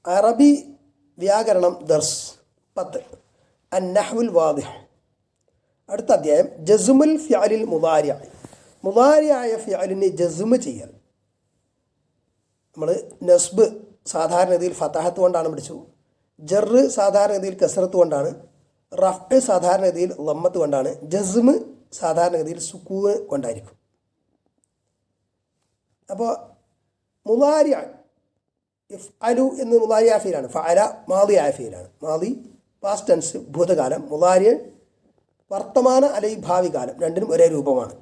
അറബി വ്യാകരണം ദർസ് 10 അന്നഹ്വുൽ വാദിഹ്. അടുത്ത അധ്യായം ജസ്മുൽ ഫിഅലിൽ മുദാരിയായ ഫിഅലിന് ജസ്മ് ചെയ്യൽ. നമ്മൾ നസ്ബ് സാധാരണഗതിയിൽ ഫതഹത്ത് കൊണ്ടാണ് പഠിച്ചു, ജറ് സാധാരണഗതിയിൽ കസറത്ത് കൊണ്ടാണ്, റഫ്അ് സാധാരണഗതിയിൽ ലമ്മത്ത് കൊണ്ടാണ്, ജസ്മ് സാധാരണഗതിയിൽ സുക്കൂന് കൊണ്ടായിരിക്കും. അപ്പോൾ മുദാരിഅ ഇഫ്അലു എന്ന് മുദാരിഅ ഫീലാണ്, ഫഅല മാദിയായ ഫീലാണ്. മാദി പാസ്റ്റ് ടെൻസ് ഭൂതകാലം, മുദാരിഅ വർത്തമാന അല്ലെങ്കിൽ ഭാവി കാലം, രണ്ടിനും ഒരേ രൂപമാണ്.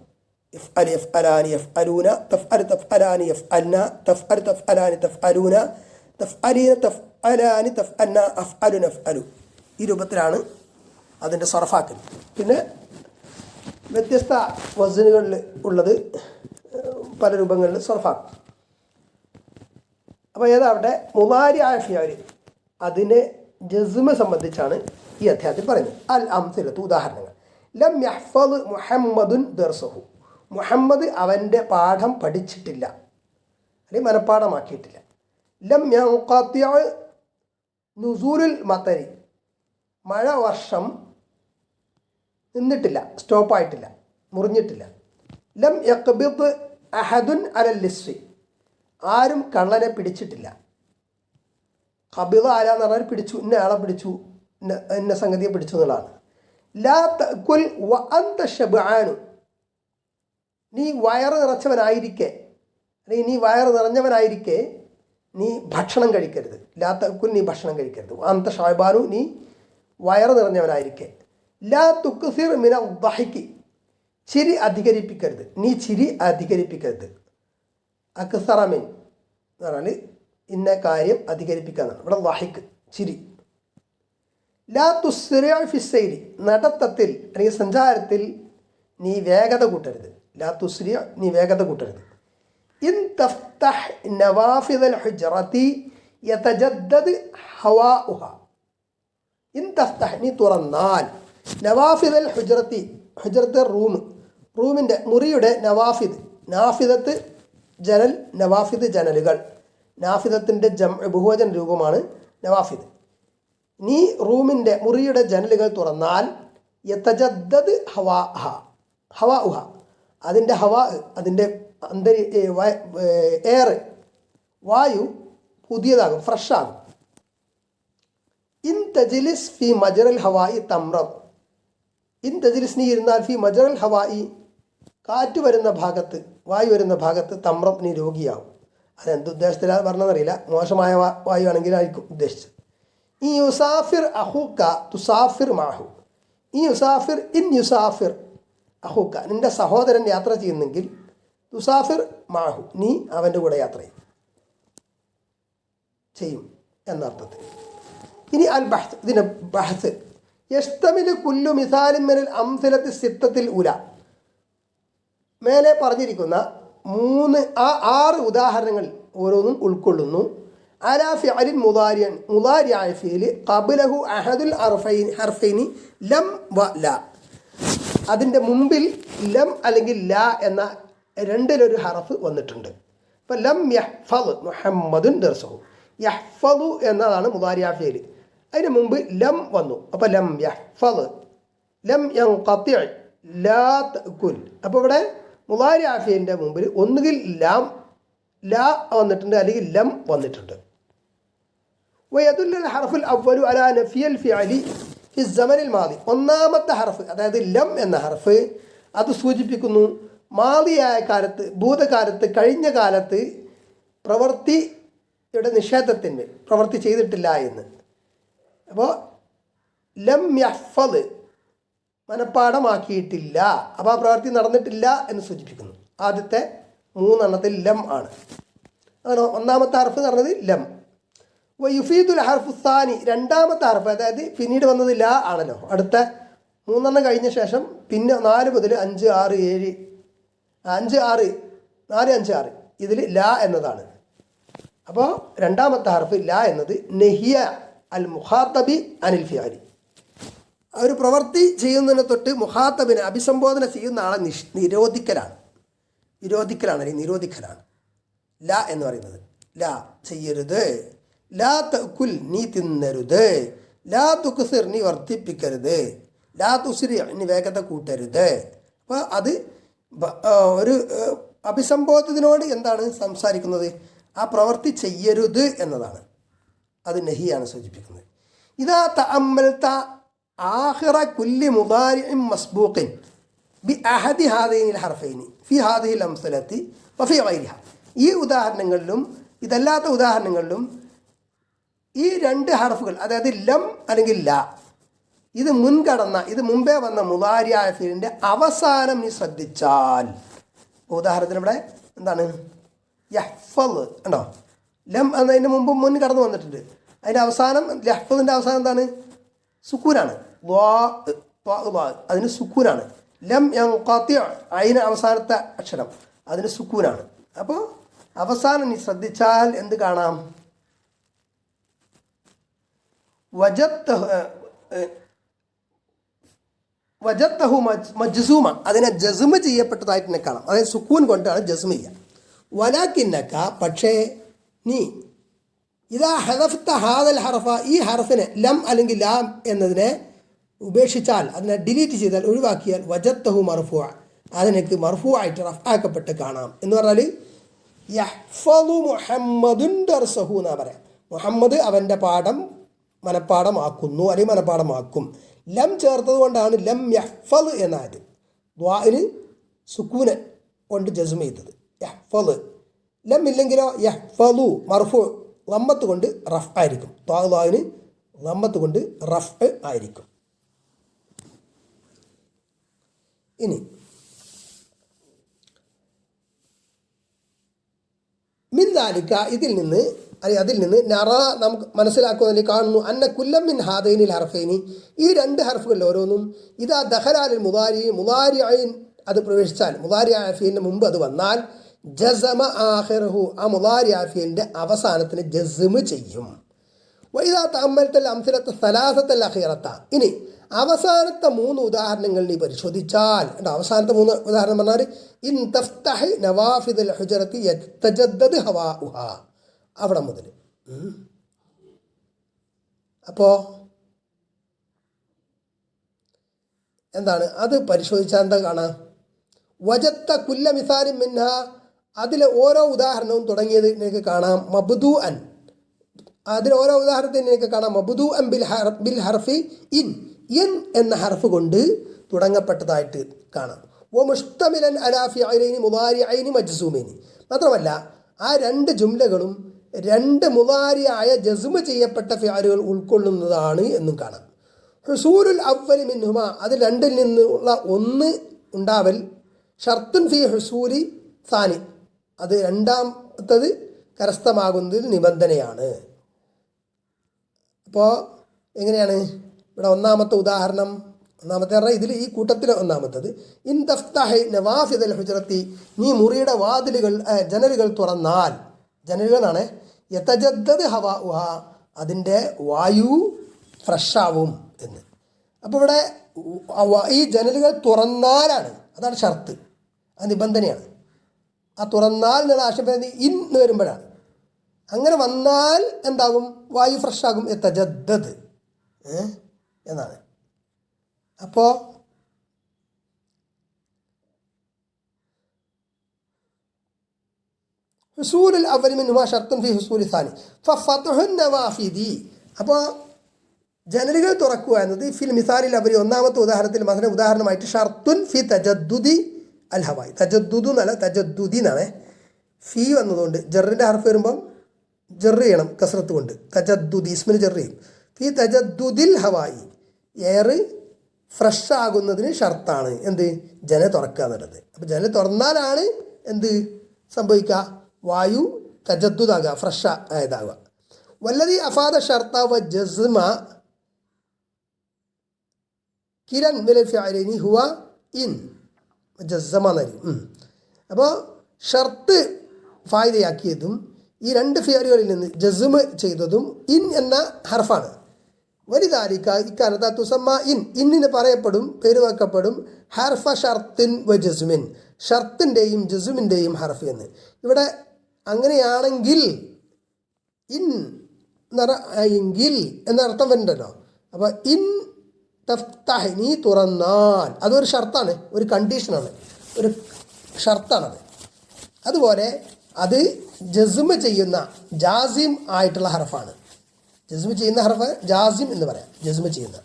ഇഫ്അൽ യഫ്അലാനി യഫ്അലൂന, തഫ്അൽ തഫ്അലാനി യഫ്അൽന, തഫ്അൽ തഫ്അലാനി തഫ്അലൂന, തഫ്അലീന തഫ്അലാനി തഫ്അൽന, അഫ്അലു നഫ്അലു. ഈ രൂപത്തിലാണ് അതിൻ്റെ സർഫാക്കൽ. പിന്നെ വ്യത്യസ്ത വസ്നുകളിൽ ഉള്ളത് പല രൂപങ്ങളിൽ സർഫാക്കും. അപ്പോൾ ഏതാവട്ടെ മുദാരിഅ ഫിഅൽ അതിനെ ജസ്മ സംബന്ധിച്ചാണ് ഈ അധ്യായത്തിൽ പറയുന്നത്. അൽ അംസിലത്ത് ഉദാഹരണങ്ങൾ. ലം യഹ്ഫദ് മുഹമ്മദുൻ ദർസഹു, മുഹമ്മദ് അവൻ്റെ പാഠം പഠിച്ചിട്ടില്ല അല്ലെങ്കിൽ മനഃപ്പാഠമാക്കിയിട്ടില്ല. ലം യൻഖതിഅ നുസൂലുൽ മതരി, മഴ വർഷം നിന്നിട്ടില്ല, സ്റ്റോപ്പായിട്ടില്ല, മുറിഞ്ഞിട്ടില്ല. ലം യഖ്ബിദ് അഹദുൻ അലൽ ലിസ്വി, ആരും കള്ളനെ പിടിച്ചിട്ടില്ല. ഖബിദ ആരാന്ന് പറഞ്ഞാൽ പിടിച്ചു, ഇന്ന ആളെ പിടിച്ചു, ഇന്ന സംഗതിയെ പിടിച്ചു എന്നുള്ളതാണ്. ലാ തഅകുൽ വ അൻത ശബ്ആനു, നീ വയറ് നിറച്ചവനായിരിക്കെ അല്ലെങ്കിൽ നീ വയറ് നിറഞ്ഞവനായിരിക്കെ നീ ഭക്ഷണം കഴിക്കരുത്. ലാ തഅകുൽ, നീ ഭക്ഷണം കഴിക്കരുത്. അൻത ശഅബാനു, നീ വയറ് നിറഞ്ഞവനായിരിക്കെ. ലാ തുക്സിർ മിന ദഹിക്കി, ചിരി അധികരിപ്പിക്കരുത്, നീ ചിരി അധികരിപ്പിക്കരുത്. അക്സറമിൻ എന്ന് പറഞ്ഞാൽ ഇന്ന കാര്യം അധികരിപ്പിക്കാന്നാണ്. ഇവിടെ ദഹിക്ക് ചിരി. ലാ തുസ്രിഅ ഫിസ്സൈരി, നടത്തത്തിൽ അല്ലെങ്കിൽ സഞ്ചാരത്തിൽ നീ വേഗത കൂട്ടരുത്. ലാ തുസ്രിഅ, നീ വേഗത കൂട്ടരുത്. ഇൻ തഫ്തഹ് നവാഫിദൽ ഹുജ്റതി യതജദ്ദദ് ഹവാഉഹ, ഇൻ തഫ്തഹ്, നീ തുറന്നാൽ, നവാഫിദൽ ഹുജ്റതി, ഹുജ്റത്ത് റൂം, റൂമിൻ്റെ മുറിയുടെ നവാഫിദ്, നാഫിദത്ത് ജനൽ, നവാഫിദ് ജനലുകൾ, നാഫിദത്തിൻ്റെ ബഹുവചന രൂപമാണ് നവാഫിദ്. നീ റൂമിൻ്റെ മുറിയുടെ ജനലുകൾ തുറന്നാൽ യതജദ്ദദ് ഹവാഉഹ, അതിൻ്റെ ഹവാ, അതിൻ്റെ എയർ, വായു പുതിയതാകും, ഫ്രഷാകും. ഇൻ തജ്ലിസ് ഫി മജ്റൽ ഹവായി തംറദ്, ഇൻ തജ്ലിസ്, നീ ഇരുന്നാൽ, ഫി മജ്റൽ ഹവായി, കാറ്റ് വരുന്ന ഭാഗത്ത്, വായു വരുന്ന ഭാഗത്ത്, തമ്രദ്, നീ രോഗിയാവും. അതെന്ത് ഉദ്ദേശത്തിലാണ് പറഞ്ഞതെന്നറിയില്ല, മോശമായ വായു ആണെങ്കിലായിരിക്കും ഉദ്ദേശിച്ചത്. ഈ യുസാഫിർ അഹൂക്ക തുസാഫിർ മാഹു, ഈ യുസാഫിർ, ഇൻ യുസാഫിർ അഹൂക്ക, നിൻ്റെ സഹോദരൻ യാത്ര ചെയ്യുന്നെങ്കിൽ, തുസാഫിർ മാഹു, നീ അവൻ്റെ കൂടെ യാത്ര ചെയ്യും എന്നർത്ഥത്തിൽ. ഇനി അൽ ബഹ്സ്, ഇതിൻ്റെ ബഹ്സ്. യസ്തമിലു കുല്ലു മിസാലിൻ മിനൽ അംസിലത്തി സിത്തത്തിൽ ഉല, മേലെ പറഞ്ഞിരിക്കുന്ന 6 ഉദാഹരണങ്ങൾ ഓരോന്നും ഉൾക്കൊള്ളുന്നു. അലാ ഫിഅലിൻ മുദാരിഅൻ, മുദാരിഅ ഫിഅൽ ഖബ്ലഹു അഹദുൽ ഹർഫൈനി ലം വ ല, അതിൻ്റെ മുമ്പിൽ ലം അല്ലെങ്കിൽ ല എന്ന രണ്ടിലൊരു ഹർഫ് വന്നിട്ടുണ്ട്. അപ്പോൾ ലം യഹ്ഫദ് മുഹമ്മദുൻ ദർസഹു, യഹ്ഫദു എന്നതാണ് മുദാരിഅ ഫിഅൽ, അതിന് മുമ്പ് ലം വന്നു. അപ്പോൾ ലം യഹ്ഫദ്, ലം യൻഖതി, ലാ തഅകുൽ. അപ്പോൾ ഇവിടെ മുദാരിഅ ഫിഅലിൻ്റെ മുമ്പിൽ ഒന്നുകിൽ ലാ വന്നിട്ടുണ്ട് അല്ലെങ്കിൽ ലം വന്നിട്ടുണ്ട്. വയദുല്ലുൽ ഹർഫുൽ അവ്വലു അലാ നഫിയൽ ഫിഅലി ഫി സമനിൽ മാദി, ഒന്നാമത്തെ ഹർഫ് അതായത് ലം എന്ന ഹർഫ് അത് സൂചിപ്പിക്കുന്നു മാദിയായ കാലത്ത്, ഭൂതകാലത്ത്, കഴിഞ്ഞ കാലത്ത് പ്രവൃത്തിയുടെ നിഷേധത്തിന്, പ്രവൃത്തി ചെയ്തിട്ടില്ല എന്ന്. അപ്പോൾ ലം യഹ്ഫദ്, മനഃപ്പാഠമാക്കിയിട്ടില്ല, അപ്പോൾ ആ പ്രവൃത്തി നടന്നിട്ടില്ല എന്ന് സൂചിപ്പിക്കുന്നു. ആദ്യത്തെ 3 ലം ആണ്. അങ്ങനെ ഒന്നാമത്തെ ഹർഫ് എന്ന് പറഞ്ഞത് ലം. യുഫീദുൽ ഹർഫു സാനി, രണ്ടാമത്തെ ഹർഫ്, അതായത് പിന്നീട് വന്നത് ല ആണല്ലോ. അടുത്ത 3 കഴിഞ്ഞ ശേഷം പിന്നെ 4 മുതൽ 5, 6, 7, 5, 6, 4, 5, 6 ഇതിൽ ല എന്നതാണ്. അപ്പോൾ രണ്ടാമത്തെ ഹർഫ് ല എന്നത് നഹിയ അൽ മുഖാത്തബി അനിൽ ഫിഅലി, ഒരു പ്രവൃത്തി ചെയ്യുന്നതിനെ തൊട്ട് മുഖാത്തബിനെ അഭിസംബോധന ചെയ്യുന്ന ആളെ നിരോധിക്കലാണ് അല്ലെങ്കിൽ നിരോധിക്കലാണ് ല എന്ന് പറയുന്നത്. ല ചെയ്യരുത്, ലാ തഅ്കുൽ നീ തിന്നരുത്, ലാ തുക്സിർ നീ വർദ്ധിപ്പിക്കരുത്, ലാ തുസ്രി നീ വേഗത കൂട്ടരുത്. അപ്പോൾ അത് ഒരു അഭിസംബോധനയോട് എന്താണ് സംസാരിക്കുന്നത്? ആ പ്രവൃത്തി ചെയ്യരുത് എന്നതാണ്. അത് നഹിയാണ് സൂചിപ്പിക്കുന്നത്. ഇതാ തഅമ്മൽത ആഖിറ കുല്ലി മുദാരിഇൻ മസ്ബൂഖിൻ ബി അഹദി ഹാദൈനിൽ ഹർഫൈനി ഫി ഹാദിഹിൽ അംസലത്തി വഫി ഗൈരിഹ. ഈ ഉദാഹരണങ്ങളിലും ഇതല്ലാത്ത ഉദാഹരണങ്ങളിലും ഈ രണ്ട് ഹർഫുകൾ, അതായത് ലം അല്ലെങ്കിൽ ല, ഇത് മുൻകടന്ന, ഇത് മുമ്പേ വന്ന മുദാരിയായ ഫീലിൻ്റെ അവസാനം നീ ശ്രദ്ധിച്ചാൽ, ഉദാഹരണത്തിന് ഇവിടെ എന്താണ് യഹ്ഫദ് ഉണ്ടോ? ലം എന്നതിന് മുമ്പ് മുൻ കടന്നു വന്നിട്ടുണ്ട്. അതിൻ്റെ അവസാനം യഹ്ഫദിൻ്റെ അവസാനം എന്താണ്? സുക്കൂനാണ്. അതിന് സുക്കൂനാണ്. ലം യൻഖതി അതിന് അവസാനത്തെ അക്ഷരം, അതിന് സുക്കൂനാണ്. അപ്പോൾ അവസാനം നീ ശ്രദ്ധിച്ചാൽ എന്ത് കാണാം? വജത്തഹു മജ്സൂമ, അതിനെ ജസ്മ ചെയ്യപ്പെട്ടതായിട്ട് തന്നെ കാണാം. അതായത് സുക്കൂൻ കൊണ്ടാണ് ജസ്മ ചെയ്യുക. വലാക്കിന്നക്ക, പക്ഷേ നീ ഇതാ ഹദഫ്ത ഹാദൽ ഹർഫ, ഈ ഹർഫിനെ ലം അല്ലെങ്കിൽ ലാം എന്നതിനെ ഉപേക്ഷിച്ചാൽ, അതിനെ ഡിലീറ്റ് ചെയ്താൽ, ഒഴിവാക്കിയാൽ, വജത്തഹു മർഫൂ, അതിനേക്ക് മർഫൂ ആയിട്ട് റഫ്ആക്കപ്പെട്ട് കാണാം. എന്ന് പറഞ്ഞാൽ യഹ്ഫദു മുഹമ്മദുൻ ദർസഹു എന്നാ പറയാം. മുഹമ്മദ് അവൻ്റെ പാഠം മനപ്പാഠമാക്കുന്നു അല്ലെങ്കിൽ മനപ്പാഠമാക്കും. ലം ചേർത്തത് കൊണ്ടാണ് ലം യഹ്ഫദ് എന്നായത്. ദ്വാഇന് സുക്കൂന് കൊണ്ട് ജസ്മ ചെയ്തത് യഹ്ഫദ്. ലം ഇല്ലെങ്കിലോ യഹ്ഫദു മർഫൂ ലമ്മത്ത് കൊണ്ട് റഫ് ആയിരിക്കും. ദ്വാഇന് ലമ്മത്ത് കൊണ്ട് റഫ് ആയിരിക്കും. ഇനി മിൻദാലിക, അതിൽ നിന്ന് നറ നമുക്ക് മനസ്സിലാക്കുന്നതിൽ കാണുന്നു അന്ന കുല്ലം മിൻ ഹാദൈനിൽ ഹർഫൈനി, ഈ രണ്ട് ഹർഫുകളിൽ ഓരോന്നും ഇതാ ദഖലാലിൽ മുദാരിഅൻ അത് പ്രവേശിച്ചാൽ, മുദാരിഅ ഫീലിന് മുമ്പ് അത് വന്നാൽ, ജസമ ആഖിറഹു ആ മുദാരിഅ ഫീലിൻ്റെ അവസാനത്തിന് ജസ്മ് ചെയ്യും. വഇദാ തഅമ്മൽതൽ അംസലത സലാസത്തൽ അഖീറത, ഇനി അവസാനത്തെ മൂന്ന് ഉദാഹരണങ്ങൾ നീ പരിശോധിച്ചാൽ, അവസാനത്തെ മൂന്ന് ഉദാഹരണം പറഞ്ഞാൽ ഇൻ തഫ്തഹ് നവാഫിദൽ ഹുജറത്തി യതജദ്ദദ് ഹവാഉഹ, അവിടെ മുതൽ. അപ്പോൾ എന്താണ് അത് പരിശോധിച്ചാൽ എന്താ കാണാം? വജത്ത കുല്ല മിസാലിൻ മിൻഹ, അതിലെ ഓരോ ഉദാഹരണവും തുടങ്ങിയത് നിനക്ക് കാണാം മബ്ദൂ അൻ, അതിൽ ഓരോ ഉദാഹരണത്തിന് നിനക്ക് കാണാം മബ്ദൂ അൻ ബിൽ ഹർഫി ഇൻ എന്ന ഹർഫ് കൊണ്ട് തുടങ്ങപ്പെട്ടതായിട്ട് കാണാം. ഓ മുഷ്തമിലൻ അലാ ഫിഅലൈനി മുദാരിഅൈനി മജ്സൂമൈനി, മാത്രമല്ല ആ രണ്ട് ജുംലകളും രണ്ട് മുദാരിയായ ജസ്മ ചെയ്യപ്പെട്ട ഫിഅലുകൾ ഉൾക്കൊള്ളുന്നതാണ് എന്നും കാണാം. ഹുസൂലുൽ അവ്വലി മിൻഹുമ, അത് രണ്ടിൽ നിന്നുള്ള ഒന്ന് ഉണ്ടാവൽ, ഷർത്തുൻ ഫി ഹുസൂലി സാനി, അത് രണ്ടാമത്തത് കരസ്ഥമാകുന്നതിൽ നിബന്ധനയാണ്. അപ്പോൾ എങ്ങനെയാണ് ഇവിടെ ഒന്നാമത്തെ ഉദാഹരണം? ഒന്നാമത്തെ പറഞ്ഞാൽ ഇതിൽ ഈ കൂട്ടത്തിൽ ഒന്നാമത്തത് ഇൻ തഫ്തഹ് നവാഫിദൽ ഹുജറത്തി, നീ മുറിയുടെ വാതിലുകൾ ജനലുകൾ തുറന്നാൽ, ജനലുകളാണ് യതജദ്ദദ് ഹവാഉഹ, അതിൻ്റെ വായു ഫ്രഷാവും എന്ന്. അപ്പോൾ ഇവിടെ ഈ ജനലുകൾ തുറന്നാലാണ്, അതാണ് ഷർത്ത്, അത് നിബന്ധനയാണ്. ആ തുറന്നാൽ എന്നുള്ള ആശയം പറയുന്നത് ഇൻ എന്ന് വരുമ്പോഴാണ്. അങ്ങനെ വന്നാൽ എന്താകും? വായു ഫ്രഷാകും. യതജദ്ദദ് എന്നാണ്. അപ്പോൾ ഹുസൂലുൽ അവ്വലി മിൻഹുമാ ഷർത്തുൻ ഫി ഹുസൂലി സാനി ഫഫത്ഹുൻ നവാഫിദി, അപ്പോൾ ജനലുകൾ തുറക്കുക എന്നത് ഫിൽ മിസാലിൽ അവരി ഒന്നാമത്തെ ഉദാഹരണത്തിൽ മസല ഉദാഹരണമായിട്ട് ഷർത്തുൻ ഫി തജദ്ദുദി അൽ ഹവായി, തജദ്ദുദു എന്നല്ല തജദ്ദുദി എന്നാണ്. ഫി വന്നതുകൊണ്ട് ജറിൻ്റെ ഹർഫ് വരുമ്പം ജറ് ചെയ്യണം കസ്രത്ത് കൊണ്ട്, തജദ്ദുദി ഇസ്മിന് ജറ് ചെയ്യും. ഫി തജദ്ദുദിൽ ഹവായി, എയർ ഫ്രഷ് ആകുന്നതിന് ഷർത്താണ് എന്ത്? ജനൽ തുറക്കുക എന്നുള്ളത്. അപ്പോൾ ജനൽ തുറന്നാലാണ് എന്ത് സംഭവിക്കുക? വായു തജദ്ദുദാകുക, ഫ്രഷ് ആയതാകുക. വല്ലതി അഫാദ ഷർത്ത വ ജസ്മ കിരൻ മിനൽ ഫിഅലൈനി ഹുവ ഇൻ ജസ്മ എന്നായിരിക്കും. അപ്പോൾ ഷർത്ത് ഫായിദയാക്കിയതും ഈ രണ്ട് ഫിയലുകളിൽ നിന്ന് ജസ്മ ചെയ്തതും ഇൻ എന്ന ഹർഫാണ്. വലിദാലിക ഇക്കാരണത്താൽ തുസമ്മ ഇന്നിന് പറയപ്പെടും, പേര് വെക്കപ്പെടും ഹർഫ ഷർത്തിൻ വ ജസ്മിൻ, ഷർത്തിൻ്റെയും ജസ്മിൻ്റെയും ഹർഫ് എന്ന്. ഇവിടെ അങ്ങനെയാണെങ്കിൽ ഇൻ എന്ന് പറഞ്ഞാൽ എങ്കിൽ എന്നർത്ഥം വരുന്നുണ്ടല്ലോ. അപ്പോൾ ഇൻ തഫ്തഹ് നീ തുറന്നാൽ അതൊരു ഷർത്താണ്, ഒരു കണ്ടീഷനാണ്, ഒരു ഷർത്താണത്. അതുപോലെ അത് ജസ്മ ചെയ്യുന്ന ജാസിം ആയിട്ടുള്ള ഹർഫാണ്. ജസ്മ ചെയ്യുന്ന ഹർഫ് ജാസിം എന്ന് പറയാം. ജസ്മ ചെയ്യുന്ന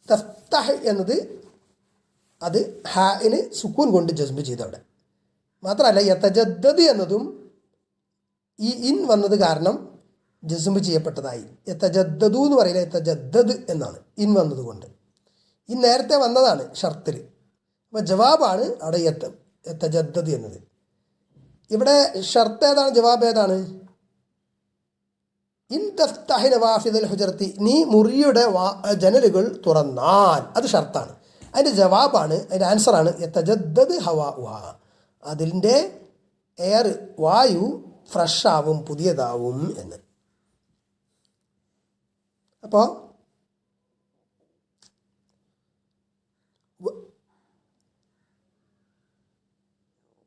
തഫ്തഹ് എന്നത് അത് ഹാഇന് സുക്കൂൻ കൊണ്ട് ജസ്മ ചെയ്തവിടെ. മാത്രമല്ല യതജദ്ദദ് എന്നതും ഈ ഇൻ വന്നത് കാരണം ജസ്മ ചെയ്യപ്പെട്ടതായി. യതജദ്ദദു എന്ന് പറയില്ല, യതജദ്ദദ് എന്നാണ് ഇൻ വന്നതുകൊണ്ട്. ഇൻ നേരത്തെ വന്നതാണ് ഷർത്തിൽ. അപ്പോൾ ജവാബാണ് അവിടെ യതജദ്ദദ് എന്നത്. ഇവിടെ ഷർത്ത് ഏതാണ്, ജവാബ് ഏതാണ്? ഇൻ തഫ്തഹ് നവാഫിദൽ ഹുജറത്തി നീ മുറിയുടെ ജനലുകൾ തുറന്നാൽ അത് ഷർത്താണ്. അതിൻ്റെ ജവാബാണ്, അതിൻ്റെ ആൻസറാണ് യതജദ്ദദ് ഹവാഉഹ. അതിൻ്റെ എയർ വായു ഫ്രഷാവും, പുതിയതാവും എന്ന്. അപ്പോൾ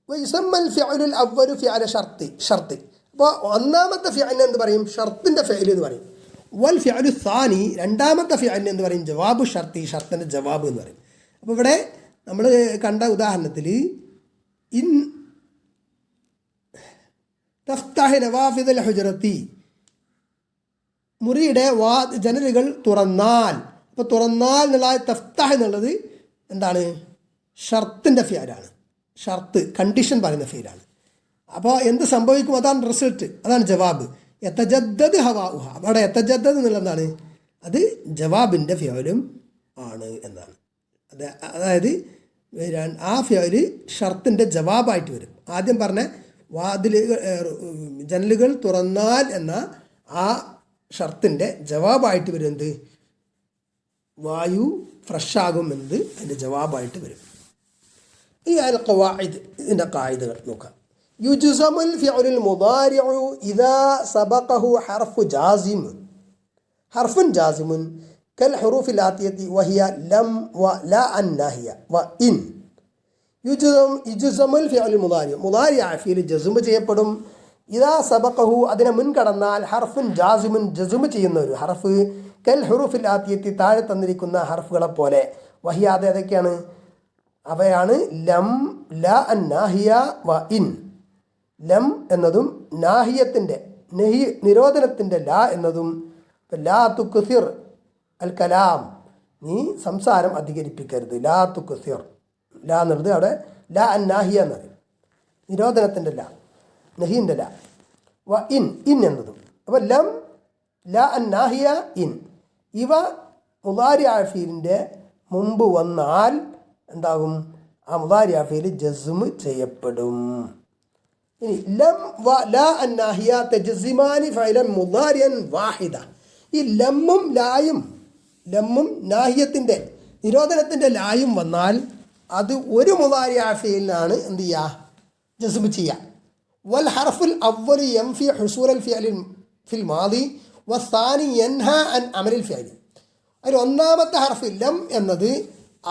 വയുസമ്മൽ ഫിഅലുൽ അവ്വലു ഫിഅല ഷർത്ത്. അപ്പോൾ ഒന്നാമത്തെ ഫിഅലിനെ എന്ത് പറയും? ഷർത്തിൻ്റെ ഫിഅൽ എന്ന് പറയും. വൽ ഫിഅലു സാനി രണ്ടാമത്തെ ഫിഅലിനെ എന്ത് പറയും? ജവാബു ഷർത്തി, ഷർത്തിൻ്റെ ജവാബ് എന്ന് പറയും. അപ്പോൾ ഇവിടെ നമ്മൾ കണ്ട ഉദാഹരണത്തിൽ ഇൻ തഫ്തഹ് നവാഫിദൽ ഹുജറത്തി മുറിയുടെ ജനലുകൾ തുറന്നാൽ. അപ്പോൾ തുറന്നാൽ എന്നുള്ള തഫ്തഹ് എന്നുള്ളത് എന്താണ്? ഷർത്തിൻ്റെ ഫിഅലാണ്. ഷർത്ത് കണ്ടീഷൻ പറയുന്ന ഫീലാണ്. അപ്പോൾ എന്ത് സംഭവിക്കും? അതാണ് റിസൾട്ട്, അതാണ് ജവാബ്. യതജദ്ദദ് ഹവാഉഹ. അവിടെ യതജദ്ദദ് എന്നുള്ളത് എന്താണ്? അത് ജവാബിൻ്റെ ഫിഅലും ആണ് എന്നാണ്. അതായത് ആ ഫിഅല് ഷർത്തിൻ്റെ ജവാബായിട്ട് വരും. ആദ്യം പറഞ്ഞ ജനലുകൾ തുറന്നാൽ എന്ന ആ ഷർത്തിൻ്റെ ജവാബായിട്ട് വരും എന്ത്? വായു ഫ്രഷാകും എന്നത് അതിൻ്റെ ജവാബായിട്ട് വരും. ഈ അൽ ഖവാഇദ്, ഇതിൻ്റെ ഖായിദകൾ നോക്കാം. യുജ്സമുൽ ഫിഅലുൽ മുദാരിഉ ഇദാ സബഖഹു ഹർഫുൻ ജാസിമുൻ കൽ ഹുറൂഫിൽ ആതിയതി വഹിയ ലം വ ലാ അന്നാഹിയ വ ഇൻ. യുജ്സമുൽ ഫിഅലുൽ മുദാരിഉ മുദാരിഅ ഫിഅൽ ജസ്മ ചെയ്യപ്പെടും. ഇദാ സബഖഹു അതിനെ മുൻകടന്നാൽ ഹർഫുൻ ജാസിമുൻ ജസ്മ ചെയ്യുന്ന ഒരു ഹർഫ് കൽ ഹുറൂഫിൽ ആതിയതി താഴെ തന്നിരിക്കുന്ന ഹർഫുകളെ പോലെ. വഹിയ അത് ഏതൊക്കെയാണ്? അവയാണ് ലം, ല അന്നാഹിയ വ ഇൻ. ലം എന്നതും നാഹിയത്തിൻ്റെ നിരോധനത്തിൻ്റെ ല എന്നതും. ലാ തുക്സിർ അൽ കലാം നീ സംസാരം അധികരിപ്പിക്കരുത്. ലാ തുക്സിർ, ല എന്നുള്ളത് അവിടെ ല അന്നാഹിയ എന്ന് പറയും, നിരോധനത്തിൻ്റെ ല, നഹീൻ്റെ ല. വ ഇൻ, ഇൻ എന്നതും. അപ്പോൾ ലം, ല അന്നാഹിയ, ഇൻ ഇവ മുദാരിഅ ഫീലിൻ്റെ മുമ്പ് വന്നാൽ എന്താകും? ആ മുദാരിഅ ഫീൽ ജസ്മ് ചെയ്യപ്പെടും. ഇനി ലം വ ലാ അന്നാഹിയ തജ്സിമാനി ഫഅലൻ മുദാരിഅൻ വാഹിദ. ഈ ലമ്മും ലായും, ലമ്മും നാഹിയത്തിൻ്റെ നിരോധനത്തിൻ്റെ ലായും വന്നാൽ അത് ഒരു മുദാരിഅ ഫീലിനാണ് എന്ത് ചെയ്യുക? ജസ്മ് ചെയ്യുക. വൽ ഹർഫുൽ അവ്വലു യൻഫി ഹുസൂലൽ ഫിഅലിൻ ഫിൽ മാദി വസ്സാനി യൻഹാ അൻ അമലിൽ ഫിഅലി. അതിൽ ഒന്നാമത്തെ ഹർഫ് ലം എന്നത്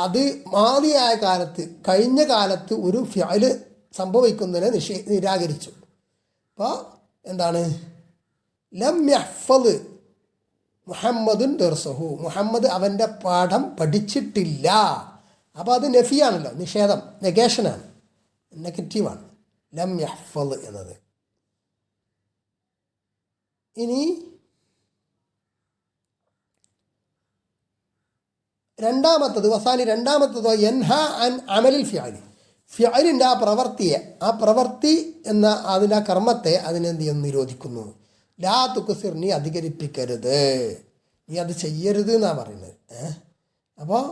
അത് മാദിയായ കാലത്ത്, കഴിഞ്ഞ കാലത്ത് ഒരു ഫിഅല് സംഭവിക്കുന്നതിനെ നിരാകരിച്ചു. അപ്പോൾ എന്താണ്? ലം യഹ്ഫദ് മുഹമ്മദുൻ ദർസഹു, മുഹമ്മദ് അവൻ്റെ പാഠം പഠിച്ചിട്ടില്ല. അപ്പോൾ അത് നഫിയാണല്ലോ, നിഷേധം, നെഗേഷനാണ്, നെഗറ്റീവാണ് ലം യഹ്ഫദ് എന്നത്. ഇനി രണ്ടാമത്തത് വസാനി, രണ്ടാമത്തതോ യൻഹ അൻ അമലിൽ ഫിഅലി, ഫിഅലിൻ്റെ ആ പ്രവൃത്തിയെ, ആ പ്രവൃത്തി എന്ന അതിൻ്റെ ആ കർമ്മത്തെ അതിനെന്ത് ചെയ്യുന്നു? നിരോധിക്കുന്നു. ലാ തുക്സിർ നീ അധികരിപ്പിക്കരുത്, നീ അത് ചെയ്യരുത് എന്നാണ് പറയുന്നത്. അപ്പോൾ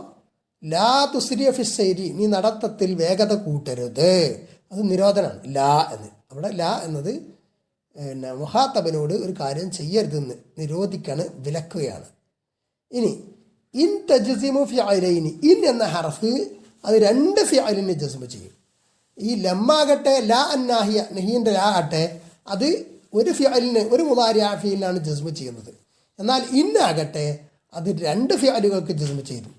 ലാ തുസ്രിയ ഫിസ്സൈരി നീ നടത്തത്തിൽ വേഗത കൂട്ടരുത്, അത് നിരോധനമാണ്. ലാ എന്ന് അവിടെ ലാ എന്നത് പിന്നെ മുഹാത്തബനോട് ഒരു കാര്യം ചെയ്യരുതെന്ന് നിരോധിക്കാണ്, വിലക്കുകയാണ്. ഇനി ഇൻ തജ്സിമു ഫിഅലൈനി, ഇൻ എന്ന ഹർഫ് അത് രണ്ട് ഫിഅലിനെ ജസ്മ ചെയ്യും. ഈ ലമ്മാകട്ടെ ലാ അന്നാഹിയ, നഹീൻ്റെ ലാ ആകട്ടെ അത് ഒരു ഫിഅലിന്, ഒരു മുദാരിഅ ഫിഅലിനാണ് ജസ്മ ചെയ്യുന്നത്. എന്നാൽ ഇന്നാകട്ടെ അത് രണ്ട് ഫിഅലുകൾക്ക് ജസ്മ ചെയ്തു.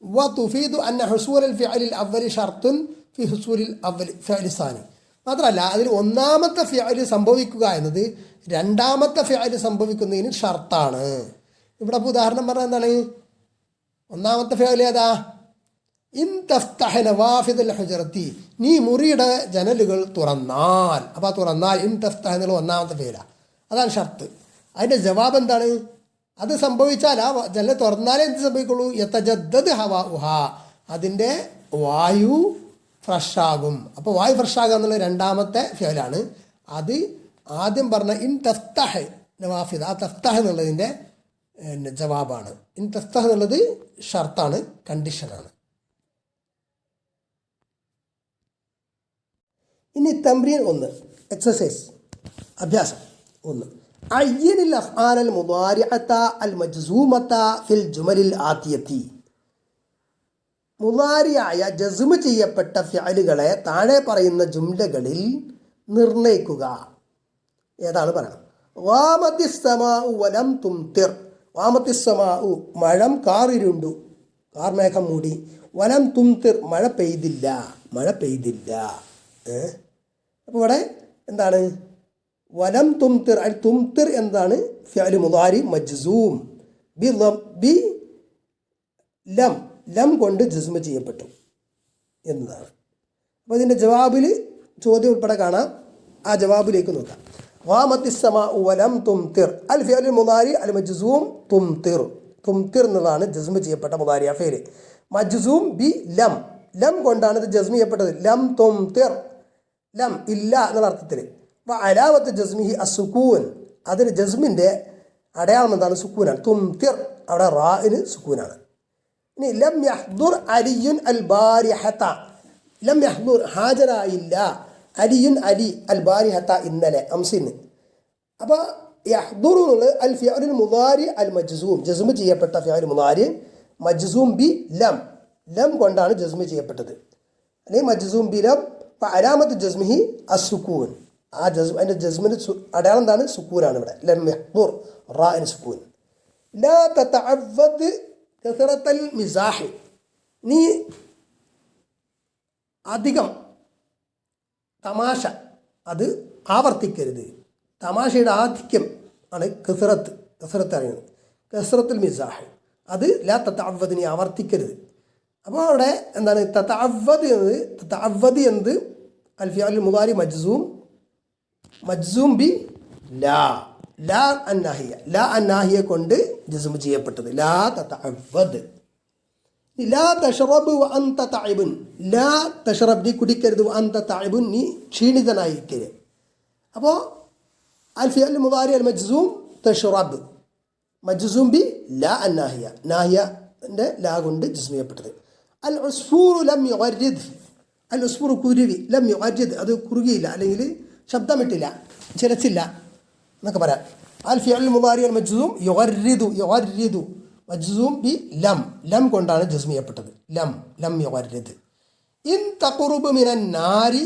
വ തുഫീദു അന്ന ഹുസൂലൽ ഫിഅലിൽ അവ്വലി ഷർത്തുൻ ഫി ഹുസൂലിൽ അവ്വലി ഫിഅലി സാനി. മാത്രമല്ല അതിൽ ഒന്നാമത്തെ ഫിഅല് സംഭവിക്കുക എന്നത് രണ്ടാമത്തെ ഫിഅൽ സംഭവിക്കുന്നതിന് ഷർത്താണ്. ഇവിടെ ഇപ്പോൾ ഉദാഹരണം പറഞ്ഞാൽ എന്താണ്? ഒന്നാമത്തെ ഫിഅൽ ഏതാ? ഇൻ തഫ്തഹ നവാഫിദൽ ഹുജറത്തി, നീ മുറിയുടെ ജനലുകൾ തുറന്നാൽ. അപ്പോൾ തുറന്നാൽ ഇൻ തഫ്തഹ എന്നുള്ള ഒന്നാമത്തെ ഫിഅലാണ്, അതാണ് ഷർത്ത്. അതിൻ്റെ ജവാബ് എന്താണ്? അത് സംഭവിച്ചാൽ ആ ജനൽ തുറന്നാലേ എന്ത് സംഭവിക്കുള്ളൂ? യതജദ്ദദ് ഹവാഉഹ, അതിൻ്റെ വായു ഫ്രഷാകും. അപ്പോൾ വായു ഫ്രഷാകുക എന്നുള്ളത് രണ്ടാമത്തെ ഫിഅലാണ്. അത് ആദ്യം പറഞ്ഞ ഇൻ തഫ്തഹ് നവാഫിദ്, ആ തഫ്തഹ് എന്നുള്ളതിൻ്റെ ജവാബാണ്. ഇൻ തഫ്തഹ് എന്നുള്ളത് ഷർത്താണ്, കണ്ടീഷനാണ്. ഇനി തംറീൻ 1, എക്സസൈസ്, അഭ്യാസം 1. അയ്യനിൽ അഫ്ആലൽ മുദാരിഅത അൽ മജ്സൂമത ഫിൽ ജുമലിൽ ആതിയതി, മുദാരിയായ ജസ്മ് ചെയ്യപ്പെട്ട ഫിഅലുകളെ താഴെ പറയുന്ന ജുംലകളിൽ നിർണയിക്കുക. ഏതാണ് പറയണം? വാമത്തിസ്സമാഉ വലം തുംതിർ, വാമത്തിസ്സമാഉ മഴം കാറിരുണ്ടു, കാർമേഘം മൂടി. വലം തുംതിർ മഴ പെയ്തില്ല, മഴ പെയ്തില്ല. അപ്പോൾ ഇവിടെ എന്താണ്? വലം തുംതിർ, അൽ തുംതിർ എന്താണ്? ഫിഅൽ മുദാരി മജ്സൂം ബി ലം, ലം കൊണ്ട് ജസ്മ ചെയ്യപ്പെട്ടു എന്നതാണ്. അപ്പോൾ ഇതിൻ്റെ ജവാബിൽ ചോദ്യം ഉൾപ്പെടെ കാണാം. ആ ജവാബിലേക്ക് നോക്കാം. വാമത്തിസ്സമാഉ വലം തുംതിർ, അൽ ഫിഅൽ മുദാരി അൽ മജ്സൂം തുംതിർ, തുംതിർ എന്നതാണ് ജസ്മ ചെയ്യപ്പെട്ട മുദാരി ഫിഅൽ. മജ്സൂം ബി ലം, ലം കൊണ്ടാണ് ഇത് ജസ്മ ചെയ്യപ്പെട്ടത്. ലം തുംതിർ, ലം ഇല്ല എന്നുള്ള അർത്ഥത്തിൽ. അലാമത്ത് ജസ്മിഹി അസുക്കൂൻ, അതിന് ജസ്മിൻ്റെ അടയാളം എന്താണ്? സുക്കൂനാണ്. തുംതിർ, അവിടെ റാഇന് സുക്കൂനാണ്. ഇനി ലം യഹ്ദുർ അലിയുൻ അൽ ബാരിഹത, ലം യഹ്ദുർ ഹാജരായില്ല, അലിയുൻ അലി അൽ ബാരിഹത ഇന്നലെ, അംസിന്. അപ്പോൾ യഹ്ദുർ എന്നുള്ളത് അൽ ഫിഅലുൽ മുദാരി അൽ മജ്സൂം, ജസ്മ് ചെയ്യപ്പെട്ട ഫിഅൽ മുദാരി മജ്സൂം ബി ലം, ലം കൊണ്ടാണ് ജസ്മ് ചെയ്യപ്പെട്ടത്. അല്ലെങ്കിൽ മജ്സൂം ബി ലം. അലാമത്ത് ജസ്മിഹി അസുക്കൂൻ, ആ ജസ്മ, അതിൻ്റെ ജസ്മിന് അടയാളം എന്താണ്? സുക്കൂനാണ്. ഇവിടെ ലം യഹ്ദുർ റാഇന് സുക്കൂൻ. ലാ തതഅവദ് കസറത്തൽ മിസാഹി, നീ അധികം തമാശ അത് ആവർത്തിക്കരുത്. തമാശയുടെ ആധിക്യം ആണ് കസറത്ത്, കസറത്ത് അറിയുന്നത്. കസറത്തുൽ മിസാഹ്, അത് ലാ തതഅവദ്, നീ ആവർത്തിക്കരുത്. അപ്പോൾ അവിടെ എന്താണ്? തതഅവദ് എന്നത്, തതഅവദ് എന്നത് അൽ ഫിഅൽ മുദാരി മജ്സൂം, മജ്സൂം ബി ലാ, ലാ അന്നാഹിയ, ലാ അന്നാഹിയ കൊണ്ട് ജസ്മ് ചെയ്യപ്പെട്ടത്. ലാ തതഅവദ്. ലാ തഷ്റബ് വ അൻത തഅബുൻ, ലാ തഷ്റബ്, നീ കുടിക്കരുത്. വ അൻത തഅബുൻ, നീ ക്ഷീണിതനായിരിക്കരുത്. അപ്പോൾ അൽ ഫിഅൽ മുദാരി അൽ മജ്സൂം തഷ്റബ്, മജ്സൂം ബി ലാ അന്നാഹിയ, നാഹിയൻ്റെ ലാ കൊണ്ട് ജസ്മ് ചെയ്യപ്പെട്ടത്. അൽ ഉസ്ഫൂർ ലം യുഗരിദ്, അൽ ഉസ്ഫൂർ കുരുവി, ലം യുഗരിദ് അത് കുറുകിയില്ല, അല്ലെങ്കിൽ ശബ്ദമിട്ടില്ല, ചിരച്ചില്ല എന്നൊക്കെ പറയാം. അൽ ഫിഅൽ മുദാരി അൽ മജ്സൂം യുഗരിദു, യുഗരിദു മജ്സൂം ബി ലം, ലം കൊണ്ടാണ് ജസ്മ് ചെയ്യപ്പെട്ടത്. ലം, ലം യുഗരിദ്. ഇൻ തഖറുബ് മിനൻ നാരി,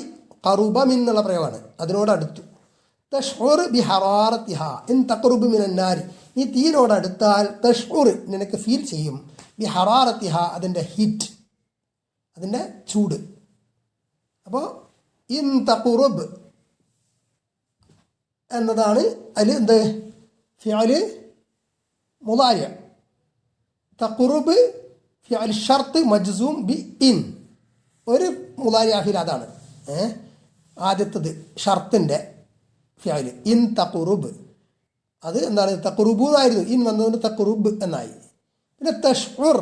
ഖറുബ മിൻ എന്നുള്ള പ്രയോഗമാണ്, അതിനോട് അടുത്തു. തഷ്ഉർ ബി ഹറാറത്തിഹ, ഇൻ തഖറുബ് മിനൻ നാരി, ഈ തീനോട് അടുത്താൽ തഷ്ഉർ നിനക്ക് ഫീൽ ചെയ്യും. ബി ഹറാറത്തിഹ, അതിൻ്റെ ഹീറ്റ്, അതിൻ്റെ ചൂട്. അപ്പോൾ ഇൻ തഖറുബ് എന്നതാണ് അതിൽ എന്ത്? ഫിഅൽ മുദാരി. തഖറുബ് ഫിഅൽ ഷർത്ത് മജ്സൂം ബി ഇൻ, ഒരു മുദാരി ഫിഅൽ അതാണ്. ആദ്യത്തത് ഷർത്തിൻ്റെ ഫിഅൽ ഇൻ തഖറുബ്, അത് എന്താണ്? തഖറുബു എന്നായിരുന്നു, ഇൻ വന്നതുകൊണ്ട് തഖറുബ് എന്നായി. പിന്നെ തഷ്ഉർ,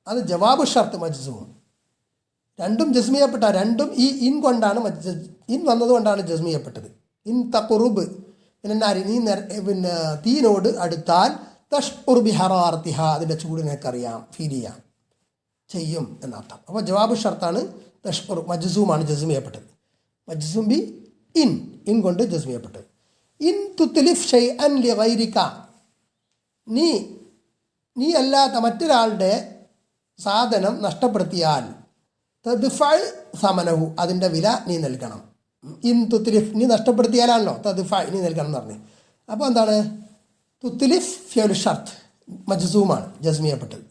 അത് ജവാബ് ഷർത്ത് മജ്സൂം, രണ്ടും ജസ്മ് ചെയ്യപ്പെട്ട, രണ്ടും ഈ ഇൻ കൊണ്ടാണ്, ഇൻ വന്നതുകൊണ്ടാണ് ജസ്മ് ചെയ്യപ്പെട്ടത്. ഇൻ തഖറുബ് പിന്നെ നീ പിന്നെ തീനോട് അടുത്താൽ തഷ്ഉർ ബി ഹറാറത്തിഹ, അതിൻ്റെ ചൂട് നിനക്കറിയാം, ഫീൽ ചെയ്യാം, ചെയ്യും എന്നർത്ഥം. അപ്പോൾ ജവാബ് ഷർത്താണ് തഷ്ഉർ, മജ്സൂമാണ് ജസ്മ് ചെയ്യപ്പെട്ടത്. മജ്സൂം ബി ഇൻ, ഇൻ കൊണ്ട് ജസ്മ് ചെയ്യപ്പെട്ടത്. ഇൻ തുത്ലിഫ് ഷൈഅൻ ലിഗൈരിക, നീ അല്ലാത്ത മറ്റൊരാളുടെ സാധനം നഷ്ടപ്പെടുത്തിയാൽ തദ്ഫഅ സമനഹു, അതിൻ്റെ വില നീ നൽകണം. ഇൻ തുത്ലിഫ്, നീ നഷ്ടപ്പെടുത്തിയാലാണല്ലോ, തദ്ഫഅ നീ നൽകണം എന്ന് പറഞ്ഞു. അപ്പോൾ എന്താണ്? തുത്ലിഫ് ഫിഅൽ ഷർത്ത് മജ്സൂമാണ്, ജസ്മ് ചെയ്യപ്പെട്ടത്.